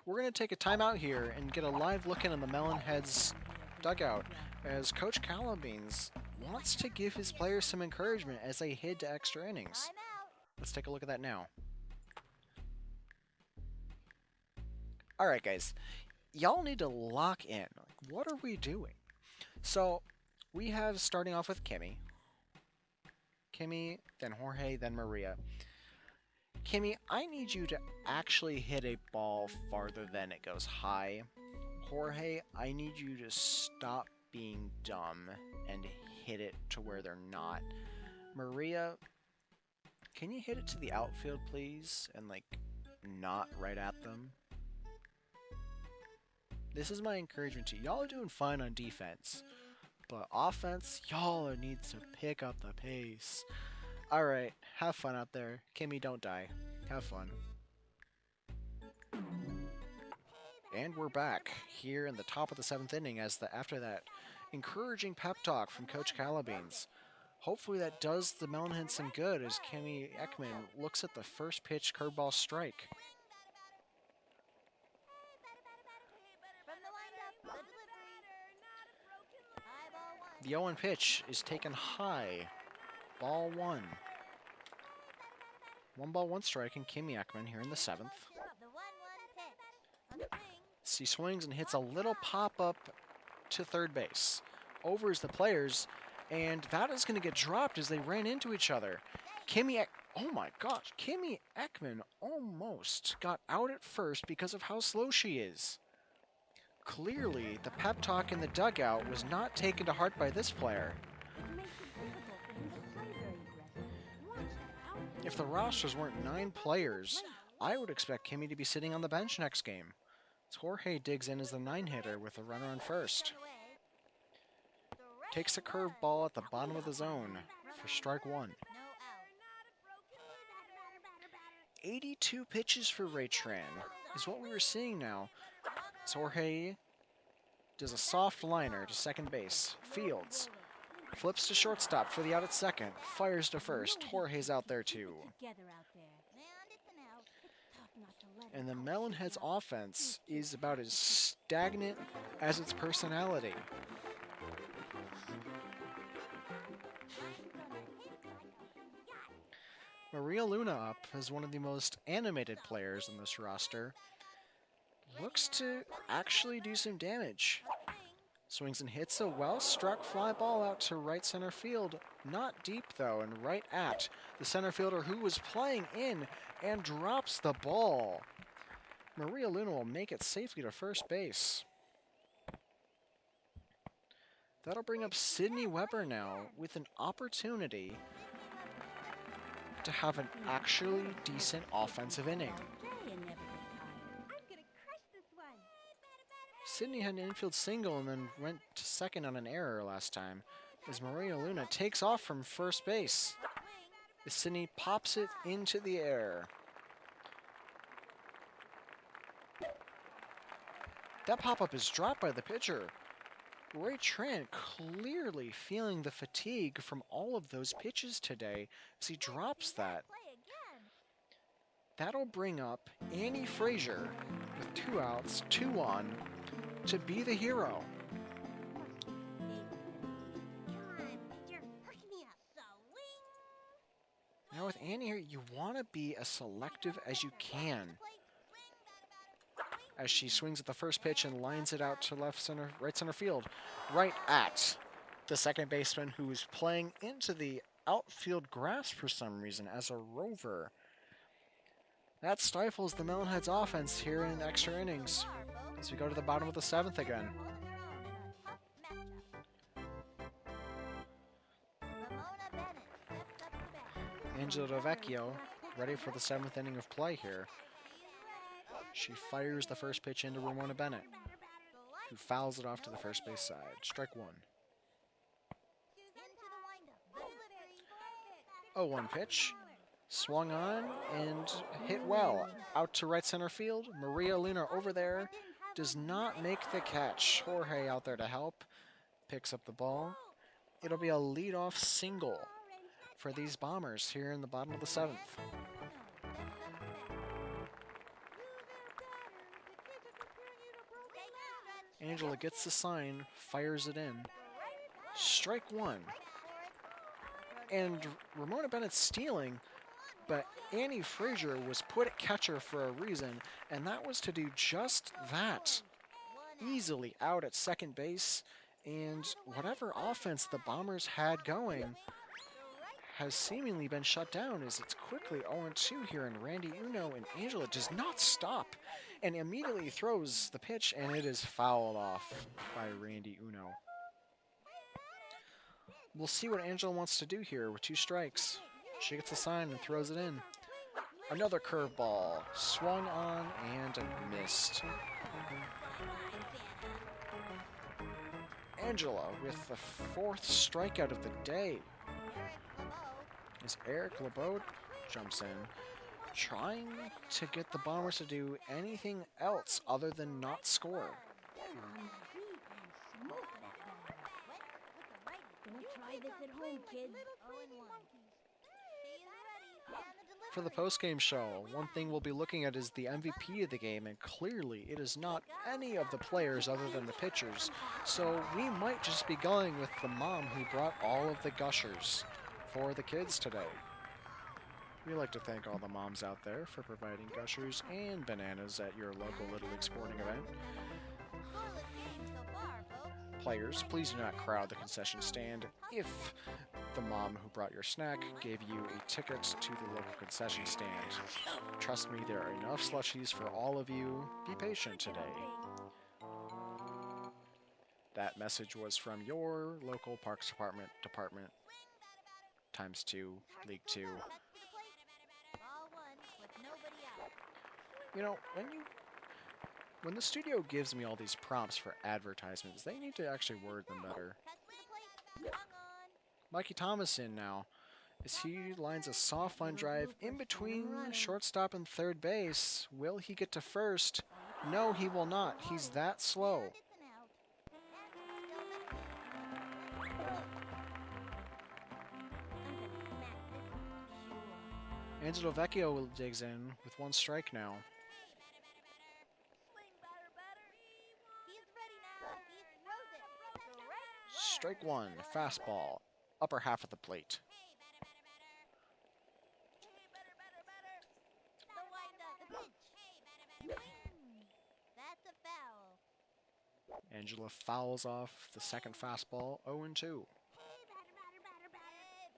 We're going to take a timeout here and get a live look in on the Melonheads dugout as Coach Calabeans wants to give his players some encouragement as they head to extra innings. Let's take a look at that now. All right, guys, y'all need to lock in. What are we doing? So we have starting off with Kimmy, then Jorge, then Maria. Kimmy, I need you to actually hit a ball farther than it goes high. Jorge, I need you to stop being dumb and hit it to where they're not. Maria, can you hit it to the outfield, please? And, not right at them? This is my encouragement to you. Y'all are doing fine on defense. But offense, y'all need to pick up the pace. Alright, have fun out there. Kimmy, don't die. Have fun. And we're back here in the top of the 7th inning after that encouraging pep talk from Coach Calabeans. Hopefully that does the Melonheads some good as Kimmy Ekman looks at the first pitch curveball strike. The 0-1 pitch is taken high. Ball one. 1 ball, 1 strike, and Kimmy Ekman here in the 7th. She swings and hits a little pop-up to third base. Over is the players, and that is going to get dropped as they ran into each other. Oh my gosh, Kimmy Ekman almost got out at first because of how slow she is. Clearly, the pep talk in the dugout was not taken to heart by this player. If the rosters weren't 9 players, I would expect Kimmy to be sitting on the bench next game. Jorge digs in as the 9-hitter with a runner on first. Takes a curveball at the bottom of the zone for strike one. 82 pitches for Ray Tran is what we were seeing now. Jorge does a soft liner to second base. Fields Flips to shortstop for the out at second. Fires to first. Jorge's out there too. Together out there. And it's an out. It's tough not to let And the it all shake Melonheads out. offense is about as stagnant as its personality. Maria Luna up as one of the most animated players in this roster. Looks to actually do some damage. Swings and hits a well-struck fly ball out to right center field. Not deep, though, and right at the center fielder who was playing in and drops the ball. Maria Luna will make it safely to first base. That'll bring up Sydney Weber now with an opportunity to have an actually decent offensive inning. Play and never get tired. I'm gonna crush this one. Sydney had an infield single and then went to second on an error last time as Maria Luna takes off from first base as Sydney pops it into the air. That pop-up is dropped by the pitcher. Ray Tran clearly feeling the fatigue from all of those pitches today as he drops that. That'll bring up Annie Frazier with 2 outs, 2 on, to be the hero. Now with Annie here, you want to be as selective as you can. As she swings at the first pitch and lines it out to right center field, right at the second baseman who is playing into the outfield grass for some reason as a rover. That stifles the Melonheads offense here in extra innings as we go to the bottom of the 7th again. Angela Vecchio ready for the 7th inning of play here. She fires the first pitch into Ramona Bennett, who fouls it off to the first base side. Strike 1. 0-1 pitch. Swung on and hit well. Out to right center field. Maria Luna over there. Does not make the catch. Jorge out there to help. Picks up the ball. It'll be a leadoff single for these Bombers here in the bottom of the 7th. Angela gets the sign, fires it in. Strike 1. And Ramona Bennett's stealing, but Annie Frazier was put at catcher for a reason, and that was to do just that. Easily out at second base, and whatever offense the Bombers had going has seemingly been shut down as it's quickly 0-2 here, and Randy Uno and Angela does not stop and immediately throws the pitch, and it is fouled off by Randy Uno. We'll see what Angela wants to do here with 2 strikes. She gets a sign and throws it in. Another curveball, swung on and missed. Angela with the 4th strikeout of the day. As Eric LeBeau jumps in, trying to get the Bombers to do anything else other than not score. Don't try this at home, kids. For the post-game show, one thing we'll be looking at is the MVP of the game, and clearly it is not any of the players other than the pitchers. So we might just be going with the mom who brought all of the gushers for the kids today. We like to thank all the moms out there for providing gushers and bananas at your local Little League sporting event. Players, please do not crowd the concession stand. If the mom who brought your snack gave you a ticket to the local concession stand, trust me, there are enough slushies for all of you. Be patient today. That message was from your local Parks Department times 2, League 2. You know, when the studio gives me all these prompts for advertisements, they need to actually word them better. Mikey Thomas in now, as he lines a soft line drive in between shortstop and third base. Will he get to first? No, he will not. He's that slow. Angelo Vecchio digs in with one strike now. Swing, batter, batter. He's ready now. He throws it. Strike one, fastball, upper half of the plate. The windup, the pitch. That's a foul. Angela fouls off the second fastball, 0-2. He winds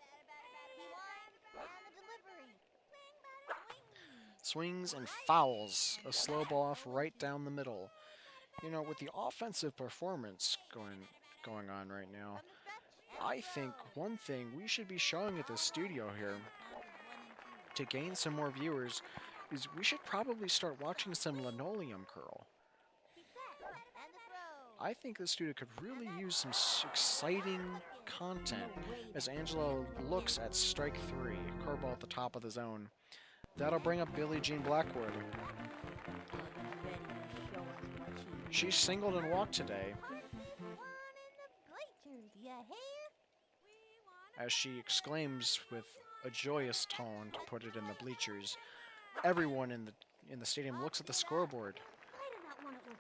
and the delivery. Swings and fouls, a slow ball off right down the middle. You know, with the offensive performance going on right now, I think one thing we should be showing at the studio here to gain some more viewers is we should probably start watching some linoleum curl. I think the studio could really use some exciting content as Angelo looks at strike three, curveball at the top of the zone. That'll bring up Billie Jean Blackwood. She singled and walked today. As she exclaims with a joyous tone, to put it in the bleachers, everyone in the stadium looks at the scoreboard.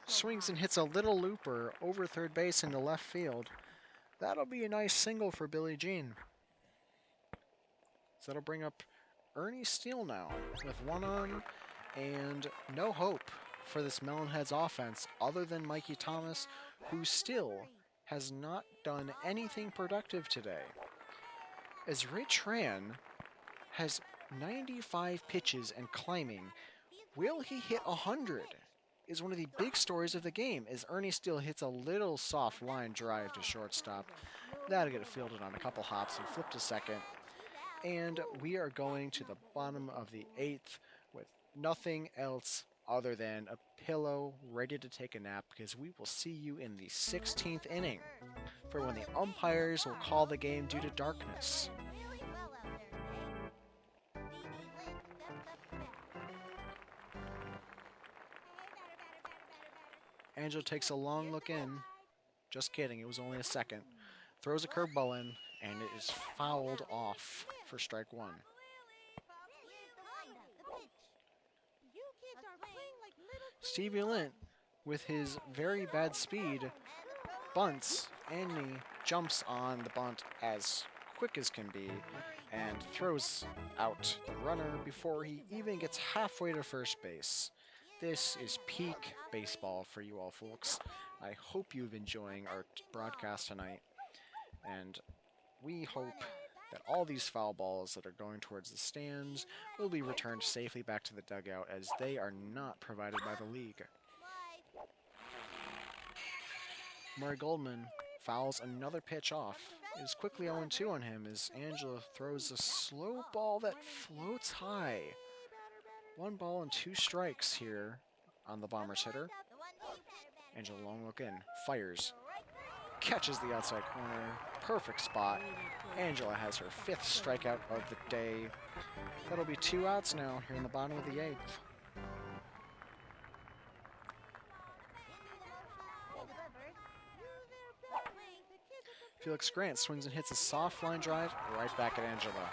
Swings and hits a little looper over third base into left field. That'll be a nice single for Billie Jean. So that'll bring up Ernie Steele now with one on and no hope for this Melonheads offense other than Mikey Thomas, who still has not done anything productive today. As Ray Tran has 95 pitches and climbing, will he hit 100? Is one of the big stories of the game, as Ernie Steele hits a little soft line drive to shortstop. That'll get it fielded on a couple hops and flip to second. And we are going to the bottom of the eighth with nothing else other than a pillow ready to take a nap, because we will see you in the 16th inning for when the umpires will call the game due to darkness. Angelo takes a long look in. Just kidding, it was only a second. Throws a curveball in, and it is fouled off for strike one. Stevie Lint, with his very bad speed, bunts, and he jumps on the bunt as quick as can be, and throws out the runner before he even gets halfway to first base. This is peak baseball for you all folks. I hope you've enjoying our broadcast tonight, and we hope that all these foul balls that are going towards the stands will be returned safely back to the dugout, as they are not provided by the league. Murray Goldman fouls another pitch off. It is quickly 0-2 on him as Angela throws a slow ball that floats high. 1 ball and 2 strikes here on the Bombers hitter. Angela long look in, fires, catches the outside corner, perfect spot. Angela has her 5th strikeout of the day. That'll be 2 outs now here in the bottom of the 8th. Felix Grant swings and hits a soft line drive right back at Angela.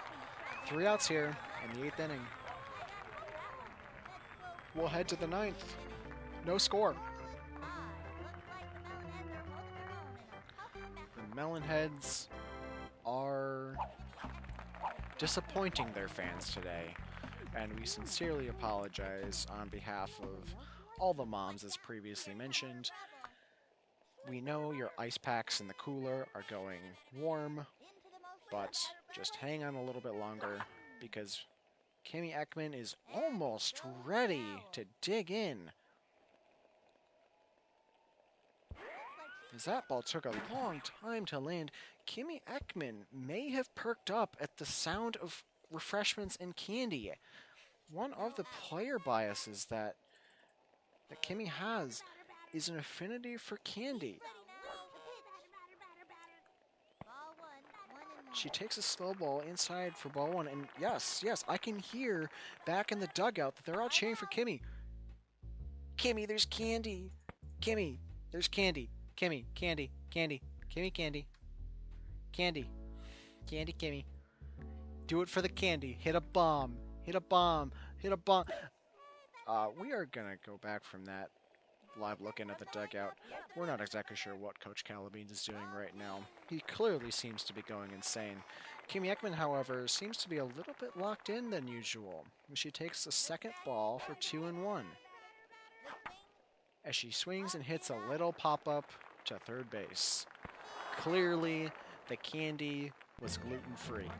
3 outs here in the 8th inning. We'll head to the 9th. No score. The Melonheads are disappointing their fans today, and we sincerely apologize on behalf of all the moms as previously mentioned. We know your ice packs in the cooler are going warm, but just hang on a little bit longer, because Kimmy Ekman is almost ready to dig in. As that ball took a long time to land, Kimmy Ekman may have perked up at the sound of refreshments and candy. One of the player biases that Kimmy has is an affinity for candy. She takes a slow ball inside for ball 1, and yes, I can hear back in the dugout that they're all cheering for Kimmy. Kimmy, there's candy. Kimmy, there's candy. Kimmy, candy, candy, Kimmy, candy. Candy, candy, Kimmy. Do it for the candy. Hit a bomb. Hit a bomb. Hit a bomb. We are going to go back from that live looking at the dugout. We're not exactly sure what Coach Calabeans is doing right now. He clearly seems to be going insane. Kimmy Ekman, however, seems to be a little bit locked in than usual. She takes the second ball for 2-1. As she swings and hits a little pop-up to third base. Clearly, the candy was gluten-free.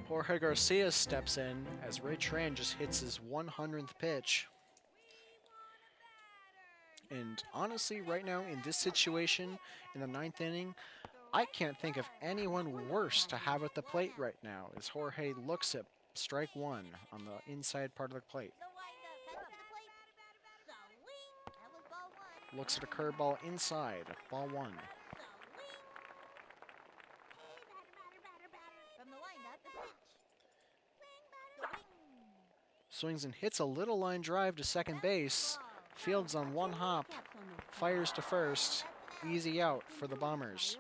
Jorge Garcia steps in as Ray Tran just hits his 100th pitch. And honestly, right now in this situation, in the 9th inning, I can't think of anyone worse to have at the plate right now as Jorge looks at strike one on the inside part of the plate. Looks at a curveball inside, ball one. Swings and hits a little line drive to second base. Fields on one hop, fires to first. Easy out for the Bombers.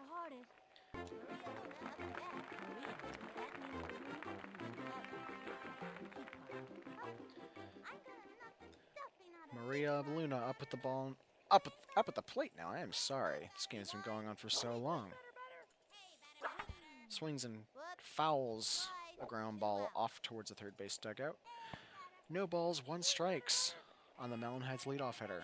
Maria Luna up at the ball, up at the plate now. I am sorry. This game's been going on for so long. Swings and fouls a ground ball off towards the third base dugout. No balls, 1 strikes on the Melonheads leadoff hitter.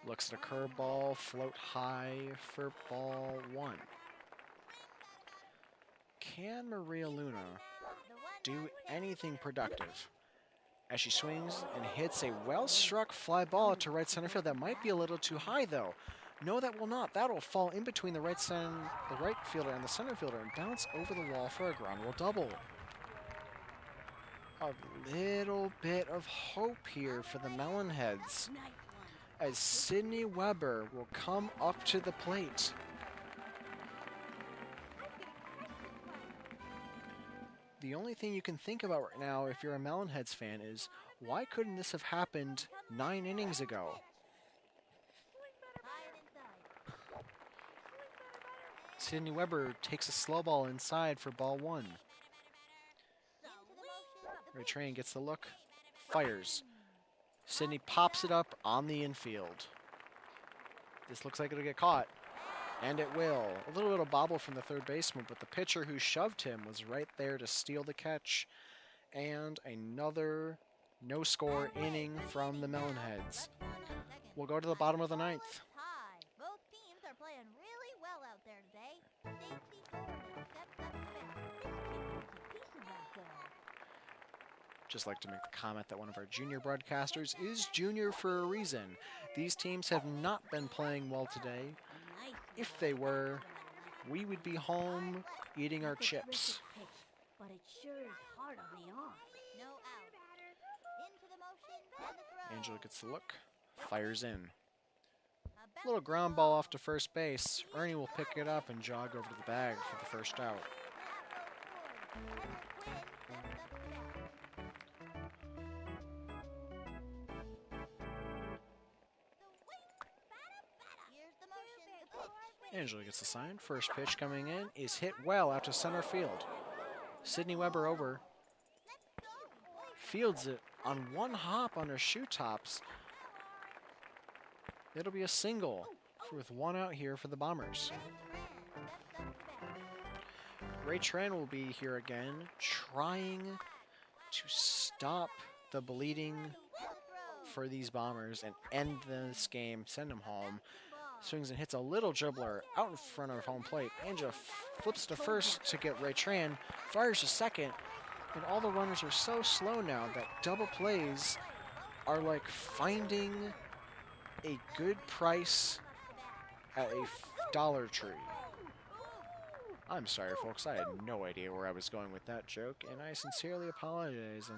Looks at a curveball, float high for ball one. Can Maria Luna do anything productive? As she swings and hits a well-struck fly ball to right center field. That might be a little too high, though. No, that will not. That will fall in between the right fielder and the center fielder and bounce over the wall for a ground rule double. A little bit of hope here for the Melonheads as Sydney Weber will come up to the plate. The only thing you can think about right now if you're a Melonheads fan is, why couldn't this have happened 9 innings ago? Sydney Weber takes a slow ball inside for ball one. Ray Train gets the look, fires. Sydney pops it up on the infield. This looks like it'll get caught, and it will. A little bit of bobble from the third baseman, but the pitcher who shoved him was right there to steal the catch. And another no-score inning from the Melonheads. We'll go to the bottom of the 9th. Both teams are playing really well out there today. Stacey Gordon steps up to bat. Just like to make the comment that one of our junior broadcasters is junior for a reason. These teams have not been playing well today. If they were, we would be home eating our chips. But it sure is hard on the arm. No out. Into the motion and the throw. Angela gets the look, fires in. Little ground ball off to first base. Ernie will pick it up and jog over to the bag for the first out. Angela gets the sign. First pitch coming in is hit well out to center field. Sydney Weber over. Fields it on one hop on her shoe tops. It'll be a single with 1 out here for the Bombers. Ray Tran will be here again, trying to stop the bleeding for these Bombers and end this game, send them home. Swings and hits a little dribbler out in front of home plate. Angela flips to first to get Ray Tran, fires to second, and all the runners are so slow now that double plays are like finding a good price at a Dollar Tree. I'm sorry, folks. I had no idea where I was going with that joke, and I sincerely apologize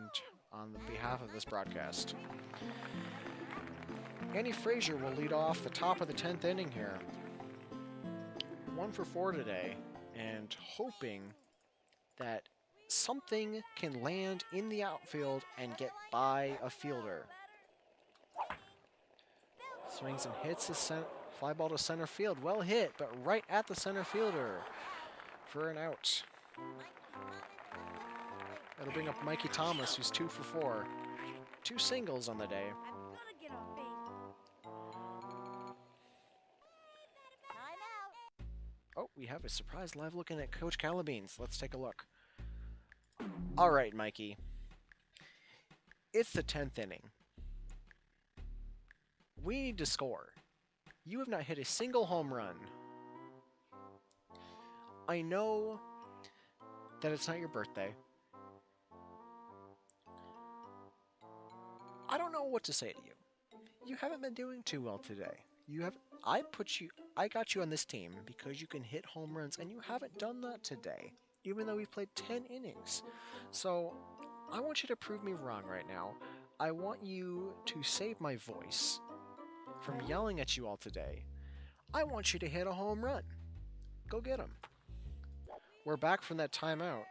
on behalf of this broadcast. Annie Frazier will lead off the top of the 10th inning here. 1 for 4 today, and hoping that something can land in the outfield and get by a fielder. Swings and hits Fly ball to center field. Well hit, but right at the center fielder for an out. That'll bring up Mikey Thomas, who's 2 for 4. 2 singles on the day. I've got to get on base. Time out. Oh, we have a surprise live looking at Coach Calabeans. Let's take a look. All right, Mikey. It's the 10th inning. We need to score. You have not hit a single home run. I know that it's not your birthday. I don't know what to say to you. You haven't been doing too well today. I got you on this team because you can hit home runs, and you haven't done that today, even though we've played 10 innings. So, I want you to prove me wrong right now. I want you to save my voice from yelling at you all today. I want you to hit a home run. Go get him. We're back from that timeout,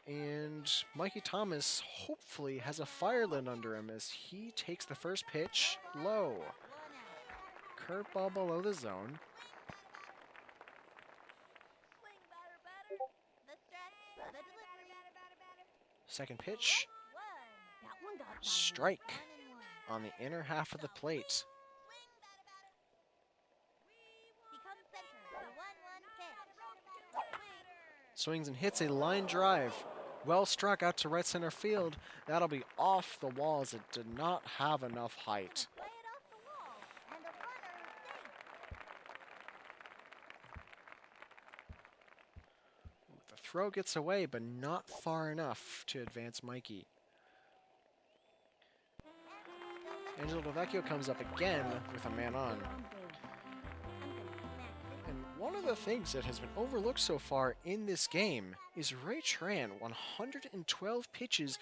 and Mikey Thomas hopefully has a fire lit under him as he takes the first pitch low. Curveball below the zone. Swing, batter, batter. The stretch, the delivery. Second pitch, One. That one got by me. strike 1-1. on the inner half of the plate. Swing, batter, batter. Becomes center. The 1-1 pitch. Swing. Swings and hits a line drive. Well struck out to right center field. That'll be off the wall as it did not have enough height. Play it off the wall, and the runner is safe. The throw gets away, but not far enough to advance Mikey. Angelo Delvecchio comes up again with a man on. And one of the things that has been overlooked so far in this game is Ray Tran, 112 pitches,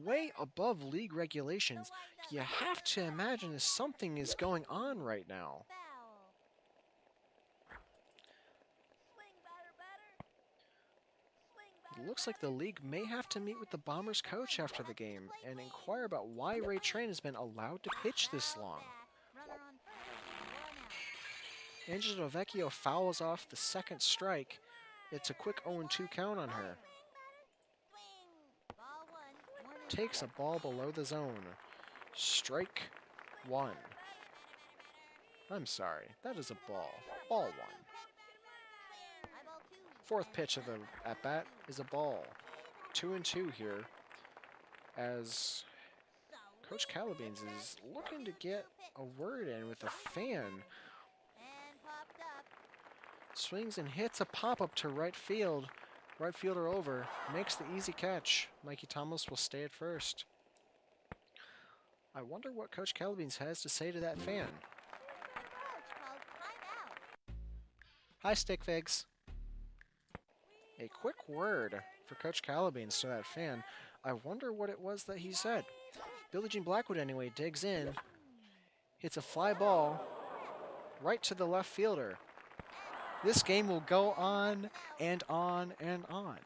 way above league regulations. You have to imagine that something is going on right now. Foul. Swing, batter, batter. Swing, batter. It looks like the league may have to meet with the Bombers coach after the game and inquire about why Ray Tran has been allowed to pitch this long. Runner on first. 1 out. Angelo Vecchio fouls off the second strike. It's a quick 0-2 count on her. Swing. Ball 1. Takes a ball below the zone. Strike 1. I'm sorry, that is a ball. Ball 1. Eyeball 2. Fourth pitch of the at-bat is a ball. 2-2 here as Coach Calabeans is looking to get a word in with a fan. And popped up. Swings and hits a pop-up to right field. Right fielder over. Makes the easy catch. Mikey Thomas will stay at first. I wonder what Coach Calabeans has to say to that fan. The coach calls timeout. Hi, Stick Figs. A quick word for Coach Calabeans to that fan. I wonder what it was that he said. Billie Jean Blackwood, anyway, digs in. Hits a fly ball right to the left fielder. This game will go on and on and on.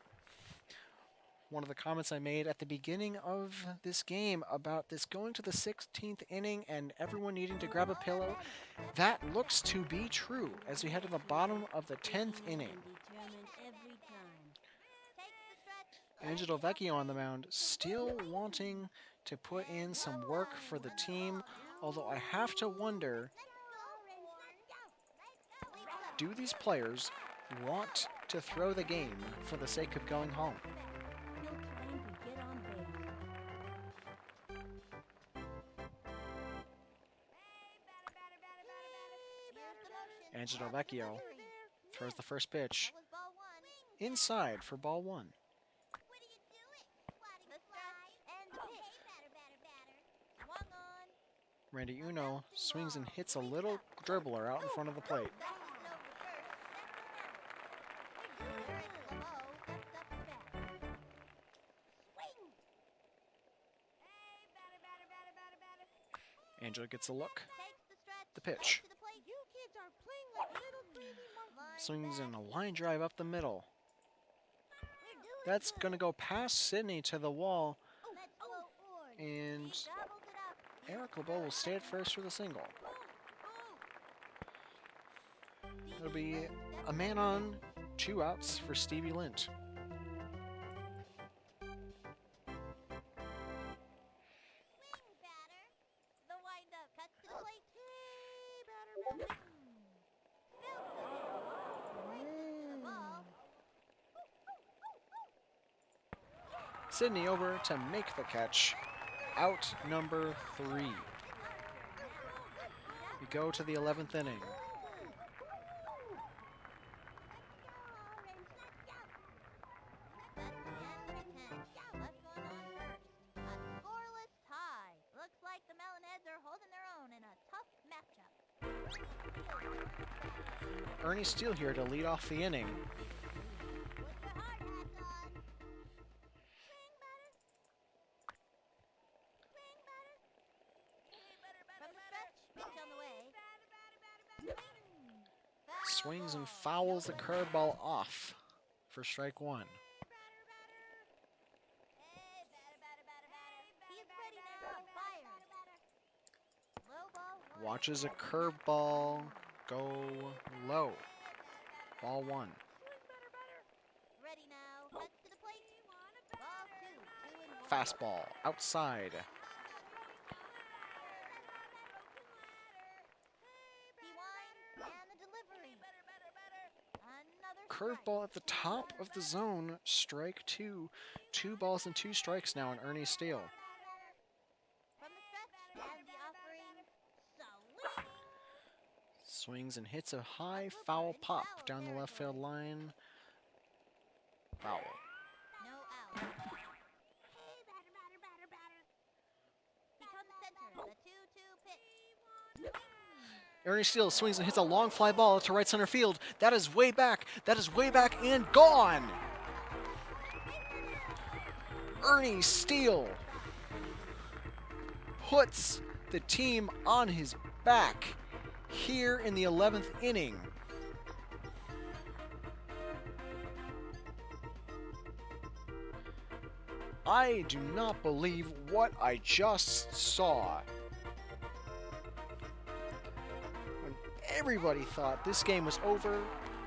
One of the comments I made at the beginning of this game about this going to the 16th inning and everyone needing to grab a pillow, that looks to be true as we head to the bottom of the 10th inning. Determined every time. Takes the stretch. Angelo Vecchio on the mound, still wanting to put in some work for the team, although I have to wonder, do these players want to throw the game for the sake of going home? He'll trying to get on base. Angelo Vecchio throws the first pitch That was ball 1. inside for ball 1. What are you doing? The stretch and pitch. Swung on. Randy Uno swings and hits a little dribbler out in front of the plate. That's no reverse. Eric LeBeau steps up to bat. Swing. Angelo gets a look. Takes the stretch. The pitch. To the plate. You kids are playing like little greedy monkeys. Swings in a line drive up the middle. We're doing That's good. going to go past Sidney to the wall, Let's go, Orange. and He gobbled it up. Eric LeBeau will stay at first for the single. It'll be a man on, 2 outs for Stevie Lint. Swing, batter. The windup cuts to the plate. Hey, batter, batter. Fills the field. Races to the ball. Sydney over to make the catch. Out number 3. We go to the 11th inning. That's the end of the 10th. Left one on first. A scoreless tie. Looks like the Melonheads are holding their own in a tough matchup. Ernie Steele here to lead off the inning. Put your hard hats on. Swing, batter. Swing, batter. From the stretch, pitch on the way. Swings and fouls the curveball off for strike 1. Hey, batter. He's ready now. Fire. Low ball one. Watches a curveball go low. Ball 1. Ready now. Cuts to the plate. Ball 2. 2-1. Fastball outside. He winds and the delivery. Another Curveball at the top of the zone. Strike 2. 2 balls and 2 strikes now on Ernie Steele. from the stretch and the offering. Swing. Swings and hits a high foul pop down the left field line. Foul. No out. Hey, batter. Becomes center. The 2-2 pitch. Ernie Steele swings and hits a long fly ball to right center field. That is way back. And gone. Ernie Steele puts the team on his back here in the 11th inning. I do not believe what I just saw. When everybody thought this game was over,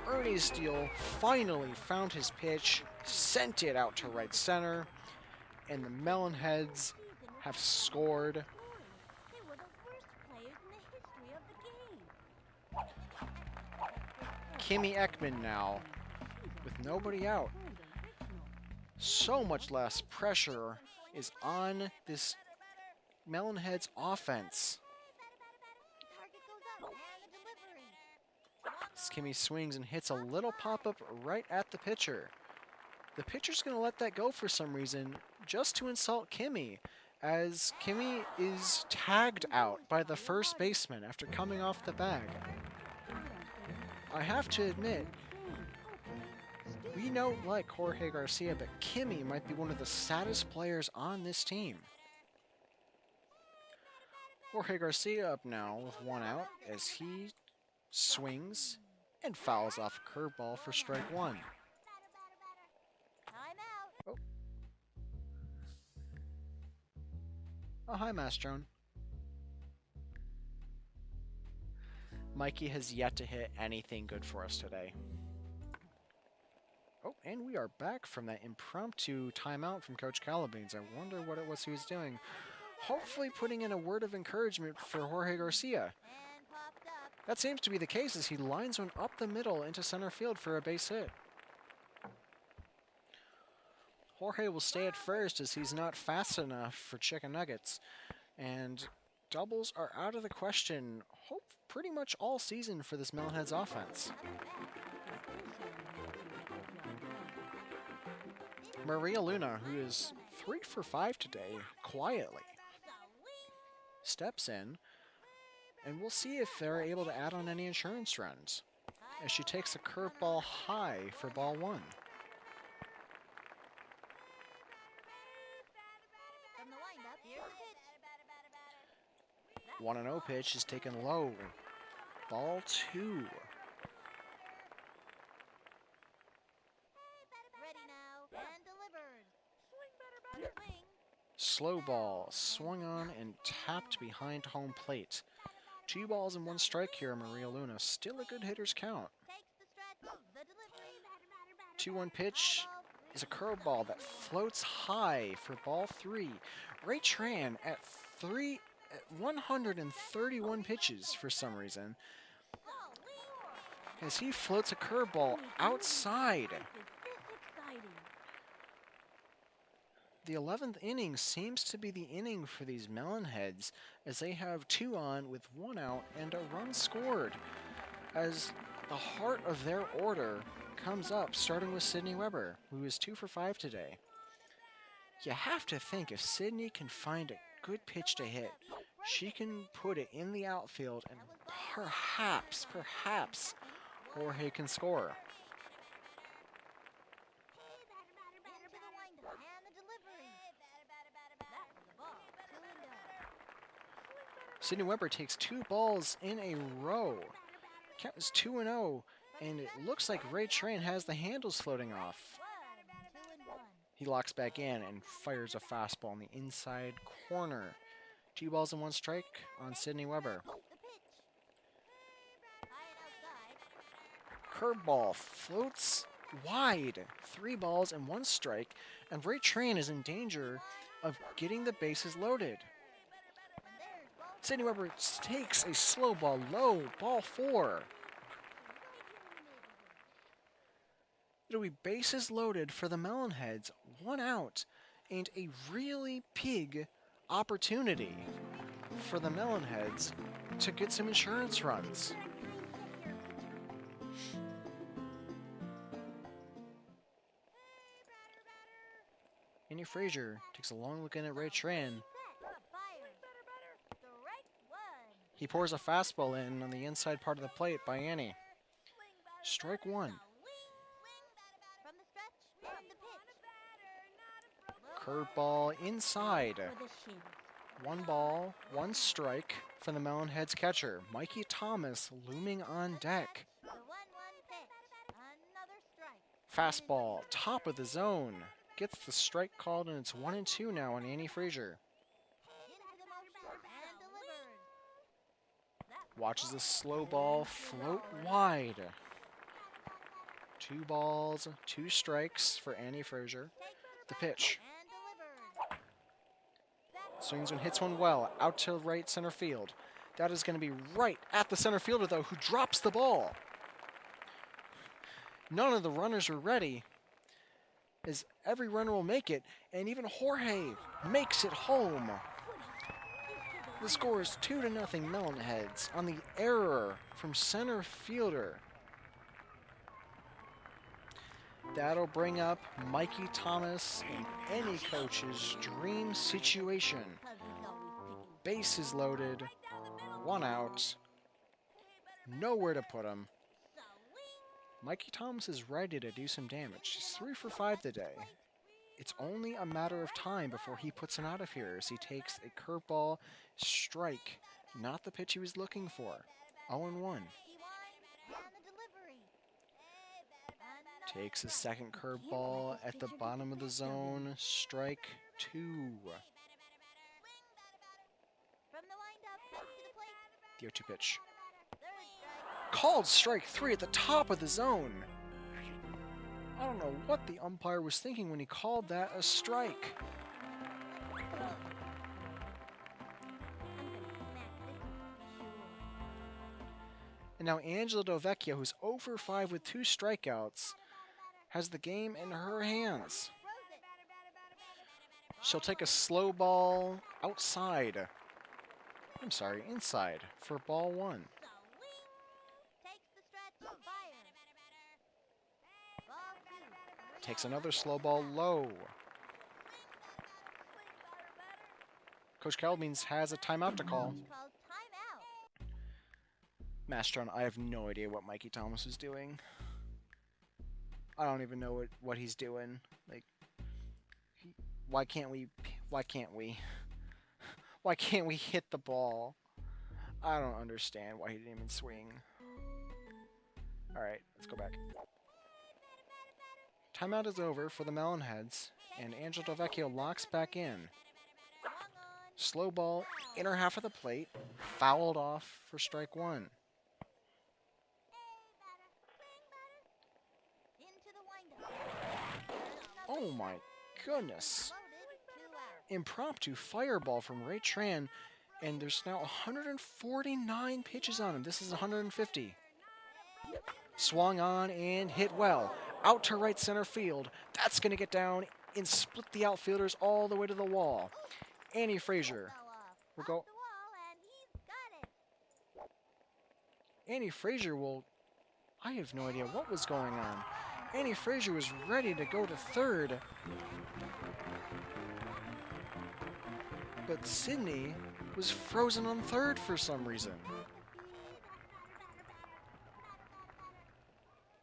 Ernie Steele finally found his pitch, sent it out to right center, and the Melonheads have scored. They were the worst players in the history of the game. Kimmy Ekman now, with nobody out. So much less pressure is on this Melonheads offense. Target goes up and the delivery. As Kimmy swings and hits a little pop-up right at the pitcher. The pitcher's going to let that go for some reason, just to insult Kimmy, as Kimmy is tagged out by the first baseman after coming off the bag. I have to admit, we don't like Jorge Garcia, but Kimmy might be one of the saddest players on this team. Jorge Garcia up now with 1 out as he swings and fouls off a curveball for strike 1. Time out. Oh, hi, Mastrone. Mikey has yet to hit anything good for us today. Oh, and we are back from that impromptu timeout from Coach Calabeans. I wonder what it was he was doing. Hopefully putting in a word of encouragement for Jorge Garcia. And popped up. That seems to be the case as he lines one up the middle into center field for a base hit. Jorge will stay at first as he's not fast enough for chicken nuggets. And doubles are out of the question, hope pretty much all season for this Melonheads offense. Maria Luna, who is 3 for 5 today, quietly steps in, and we'll see if they're able to add on any insurance runs as she takes a curveball high for ball 1. From the windup, here's the pitch. 1-0 pitch is taken low. Ball 2. Ready now and delivered. Swing. Slow ball, swung on and tapped behind home plate. 2 balls and 1 strike here, Maria Luna. Still a good hitter's count. Take 2-1 pitch is a curveball that floats high for ball 3. Ray Tran at 131 pitches for some reason, as he floats a curveball outside. The 11th inning seems to be the inning for these Melonheads, as they have 2 on with 1 out and a run scored, as the heart of their order comes up, starting with Sydney Weber, who is 2 for 5 today. You have to think if Sydney can find a good pitch to hit, she can put it in the outfield and perhaps Jorge can score. Sydney Weber takes 2 balls in a row. Count is 2-0, and it looks like Ray Tran has the handles floating off. He locks back in and fires a fastball in the inside corner. 2 balls and 1 strike on Sydney Weber. Curveball floats wide. 3 balls and 1 strike, and Ray Tran is in danger of getting the bases loaded. Sydney Weber takes a slow ball low, ball 4. It'll be bases loaded for the Melonheads, 1 out, and a really big opportunity for the Melonheads to get some insurance runs. Andy Frazier takes a long look in at Ray Tran. He pours a fastball in on the inside part of the plate by Annie. Strike 1. Curveball inside. 1 ball, 1 strike for the Melonheads catcher. Mikey Thomas looming on deck. Fastball, top of the zone. Gets the strike called, and it's 1-2 now on Annie Frazier. Watches the slow ball float wide. 2 balls, 2 strikes for Annie Frazier. The pitch. Swings and hits one well, out to right center field. That is going to be right at the center fielder, though, who drops the ball. None of the runners are ready, as every runner will make it, and even Jorge makes it home. The score is 2-0 Melonheads on the error from center fielder. That'll bring up Mikey Thomas in any coach's dream situation. Bases loaded, 1 out, nowhere to put him. Mikey Thomas is ready to do some damage. He's 3 for 5 today. It's only a matter of time before he puts him out of here, as he takes a curveball strike, not the pitch he was looking for. 0-1. Takes a second curveball at the bottom of the zone. Strike 2. The 0-2 pitch. Called strike 3 at the top of the zone. I don't know what the umpire was thinking when he called that a strike. And now Angela Delvecchio, who's 0 for 5 with 2 strikeouts, has the game in her hands. She'll take a slow ball outside. I'm sorry, inside for ball 1. Takes another slow ball low. Coach Calabeans has a timeout to call. Mastron, I have no idea what Mikey Thomas is doing. I don't even know what he's doing. Like, why can't we hit the ball? I don't understand why he didn't even swing. Alright, let's go back. Timeout is over for the Melonheads, and Angela Delvecchio locks back in. Slow ball, inner half of the plate, fouled off for strike 1. Oh my goodness. Loaded, 2 out. Impromptu fireball from Ray Tran, and there's now 149 pitches on him. This is 150. Swung on and hit well. Out to right center field. That's going to get down and split the outfielders all the way to the wall. Annie Frazier Fell off. will Off go. the wall, and he's got it. Annie Frazier will. I have no idea what was going on. Annie Frazier was ready to go to third, but Sydney was frozen on third for some reason.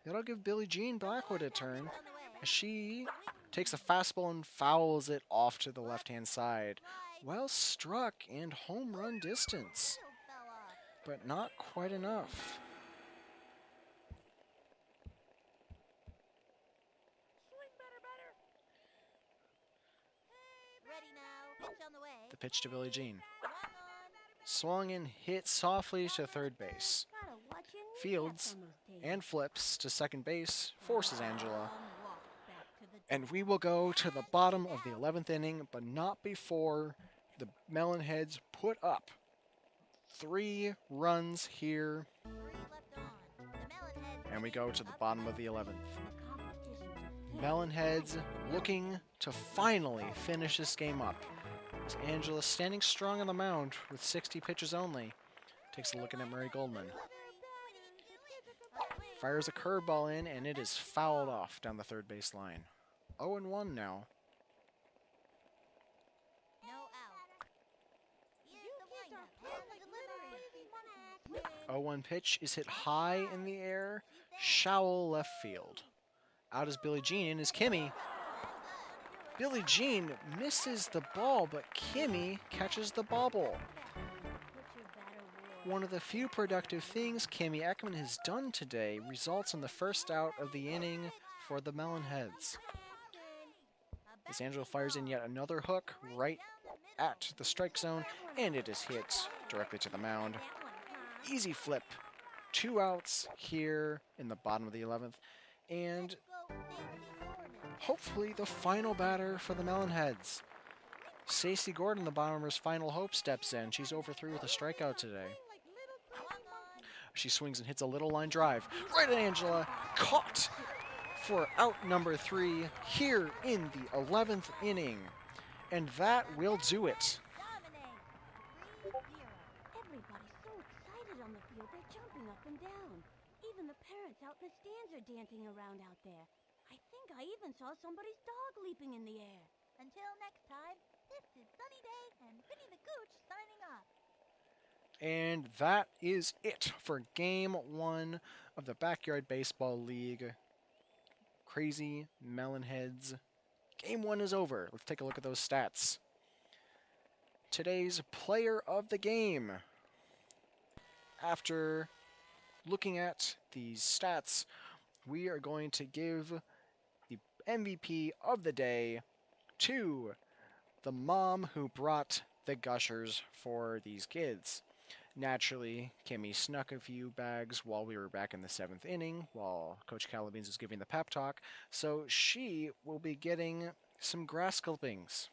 That'll give Billie Jean Blackwood a turn as she takes a fastball and fouls it off to the left-hand side. Well struck and home run distance, Field fell off. but not quite enough. Ready now. Pitch on the way. The pitch to Billie Jean. Swung on. Swung and hit softly to third base. Gotta watch your kneecaps Fields on those tables. and flips to second base, forces Angela. Long walk back to the And we will go to the bottom of the 11th inning, but not before the Melonheads put up 3 runs here, 3 left on. The Melonheads. and we go to the bottom of the 11th. The competition's Melonheads looking to finally finish this game up. As Angela, standing strong on the mound with 60 pitches only, takes a look at Murray Goldman. Fires a curveball in, and it is fouled off down the third base line. 0-1 now. No out. Here's the windup and the delivery. 0-1 pitch is hit high in the air, shallow left field. Out is Billie Jean, in is Kimmy. Billie Jean misses the ball, but Kimmy catches the bobble. One of the few productive things Kimmy Ekman has done today results in the first out of the inning for the Melonheads. As Angela fires in yet another hook right at the strike zone, and it is hit directly to the mound. Easy flip. 2 outs here in the bottom of the 11th, and hopefully the final batter for the Melonheads. Stacey Gordon, the Bombers' final hope, steps in. She's over 3 with a strikeout today. She swings and hits a little line drive. Right at Angela. Caught for out number 3 here in the 11th inning. And that will do it. Everybody's so excited on the field, they're jumping up and down. Even the parents out in the stands are dancing around out there. I think I even saw somebody's dog leaping in the air. Until next time, this is Sunny Day and Vinny the Gooch signing off. And that is it for Game 1 of the Backyard Baseball League. Crazy Melonheads. Game 1 is over. Let's take a look at those stats. Today's player of the game. After looking at these stats, we are going to give the MVP of the day to the mom who brought the gushers for these kids. Naturally, Kimmy snuck a few bags while we were back in the 7th inning, while Coach Calabeans was giving the pep talk, so she will be getting some grass clippings.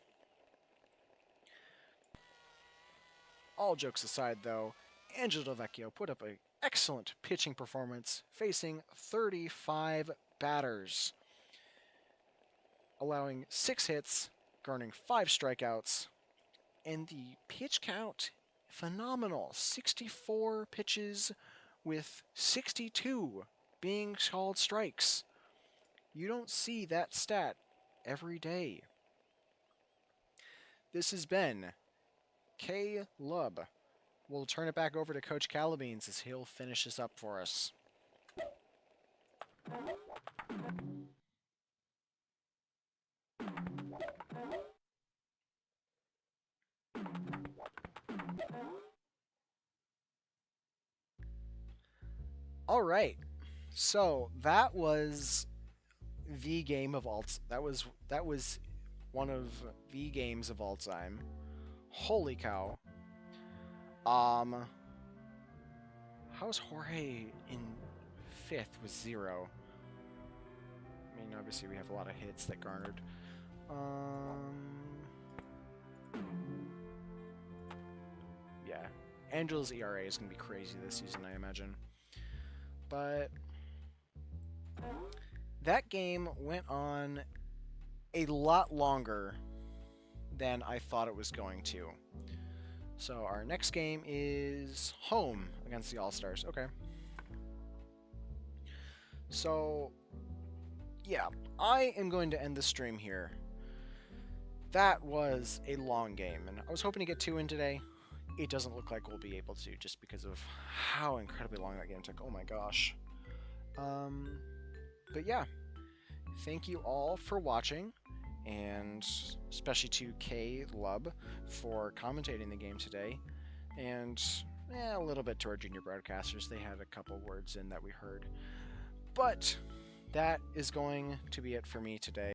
All jokes aside, though, Angelo Vecchio put up an excellent pitching performance, facing 35 batters, allowing 6 hits, garnering 5 strikeouts, and the pitch count, phenomenal. 64 pitches with 62 being called strikes. You don't see that stat every day. This has been K-Lub. We'll turn it back over to Coach Calabeans as he'll finish this up for us. All right, so that was the game of all. That was one of the games of all time. Holy cow! How's Jorge in 5th with 0? I mean, mean, obviously we have a lot of hits that garnered. Yeah, Angela's ERA is going to be crazy this season, I imagine. But that game went on a lot longer than I thought it was going to. So our next game is home against the All-Stars. Okay. So, yeah, I am going to end the stream here. That was a long game, and I was hoping to get 2 in today. It doesn't look like we'll be able to just because of how incredibly long that game took. Oh my gosh. But yeah, thank you all for watching, and especially to K Lub for commentating the game today, and a little bit to our junior broadcasters. They had a couple words in that we heard. But that is going to be it for me today.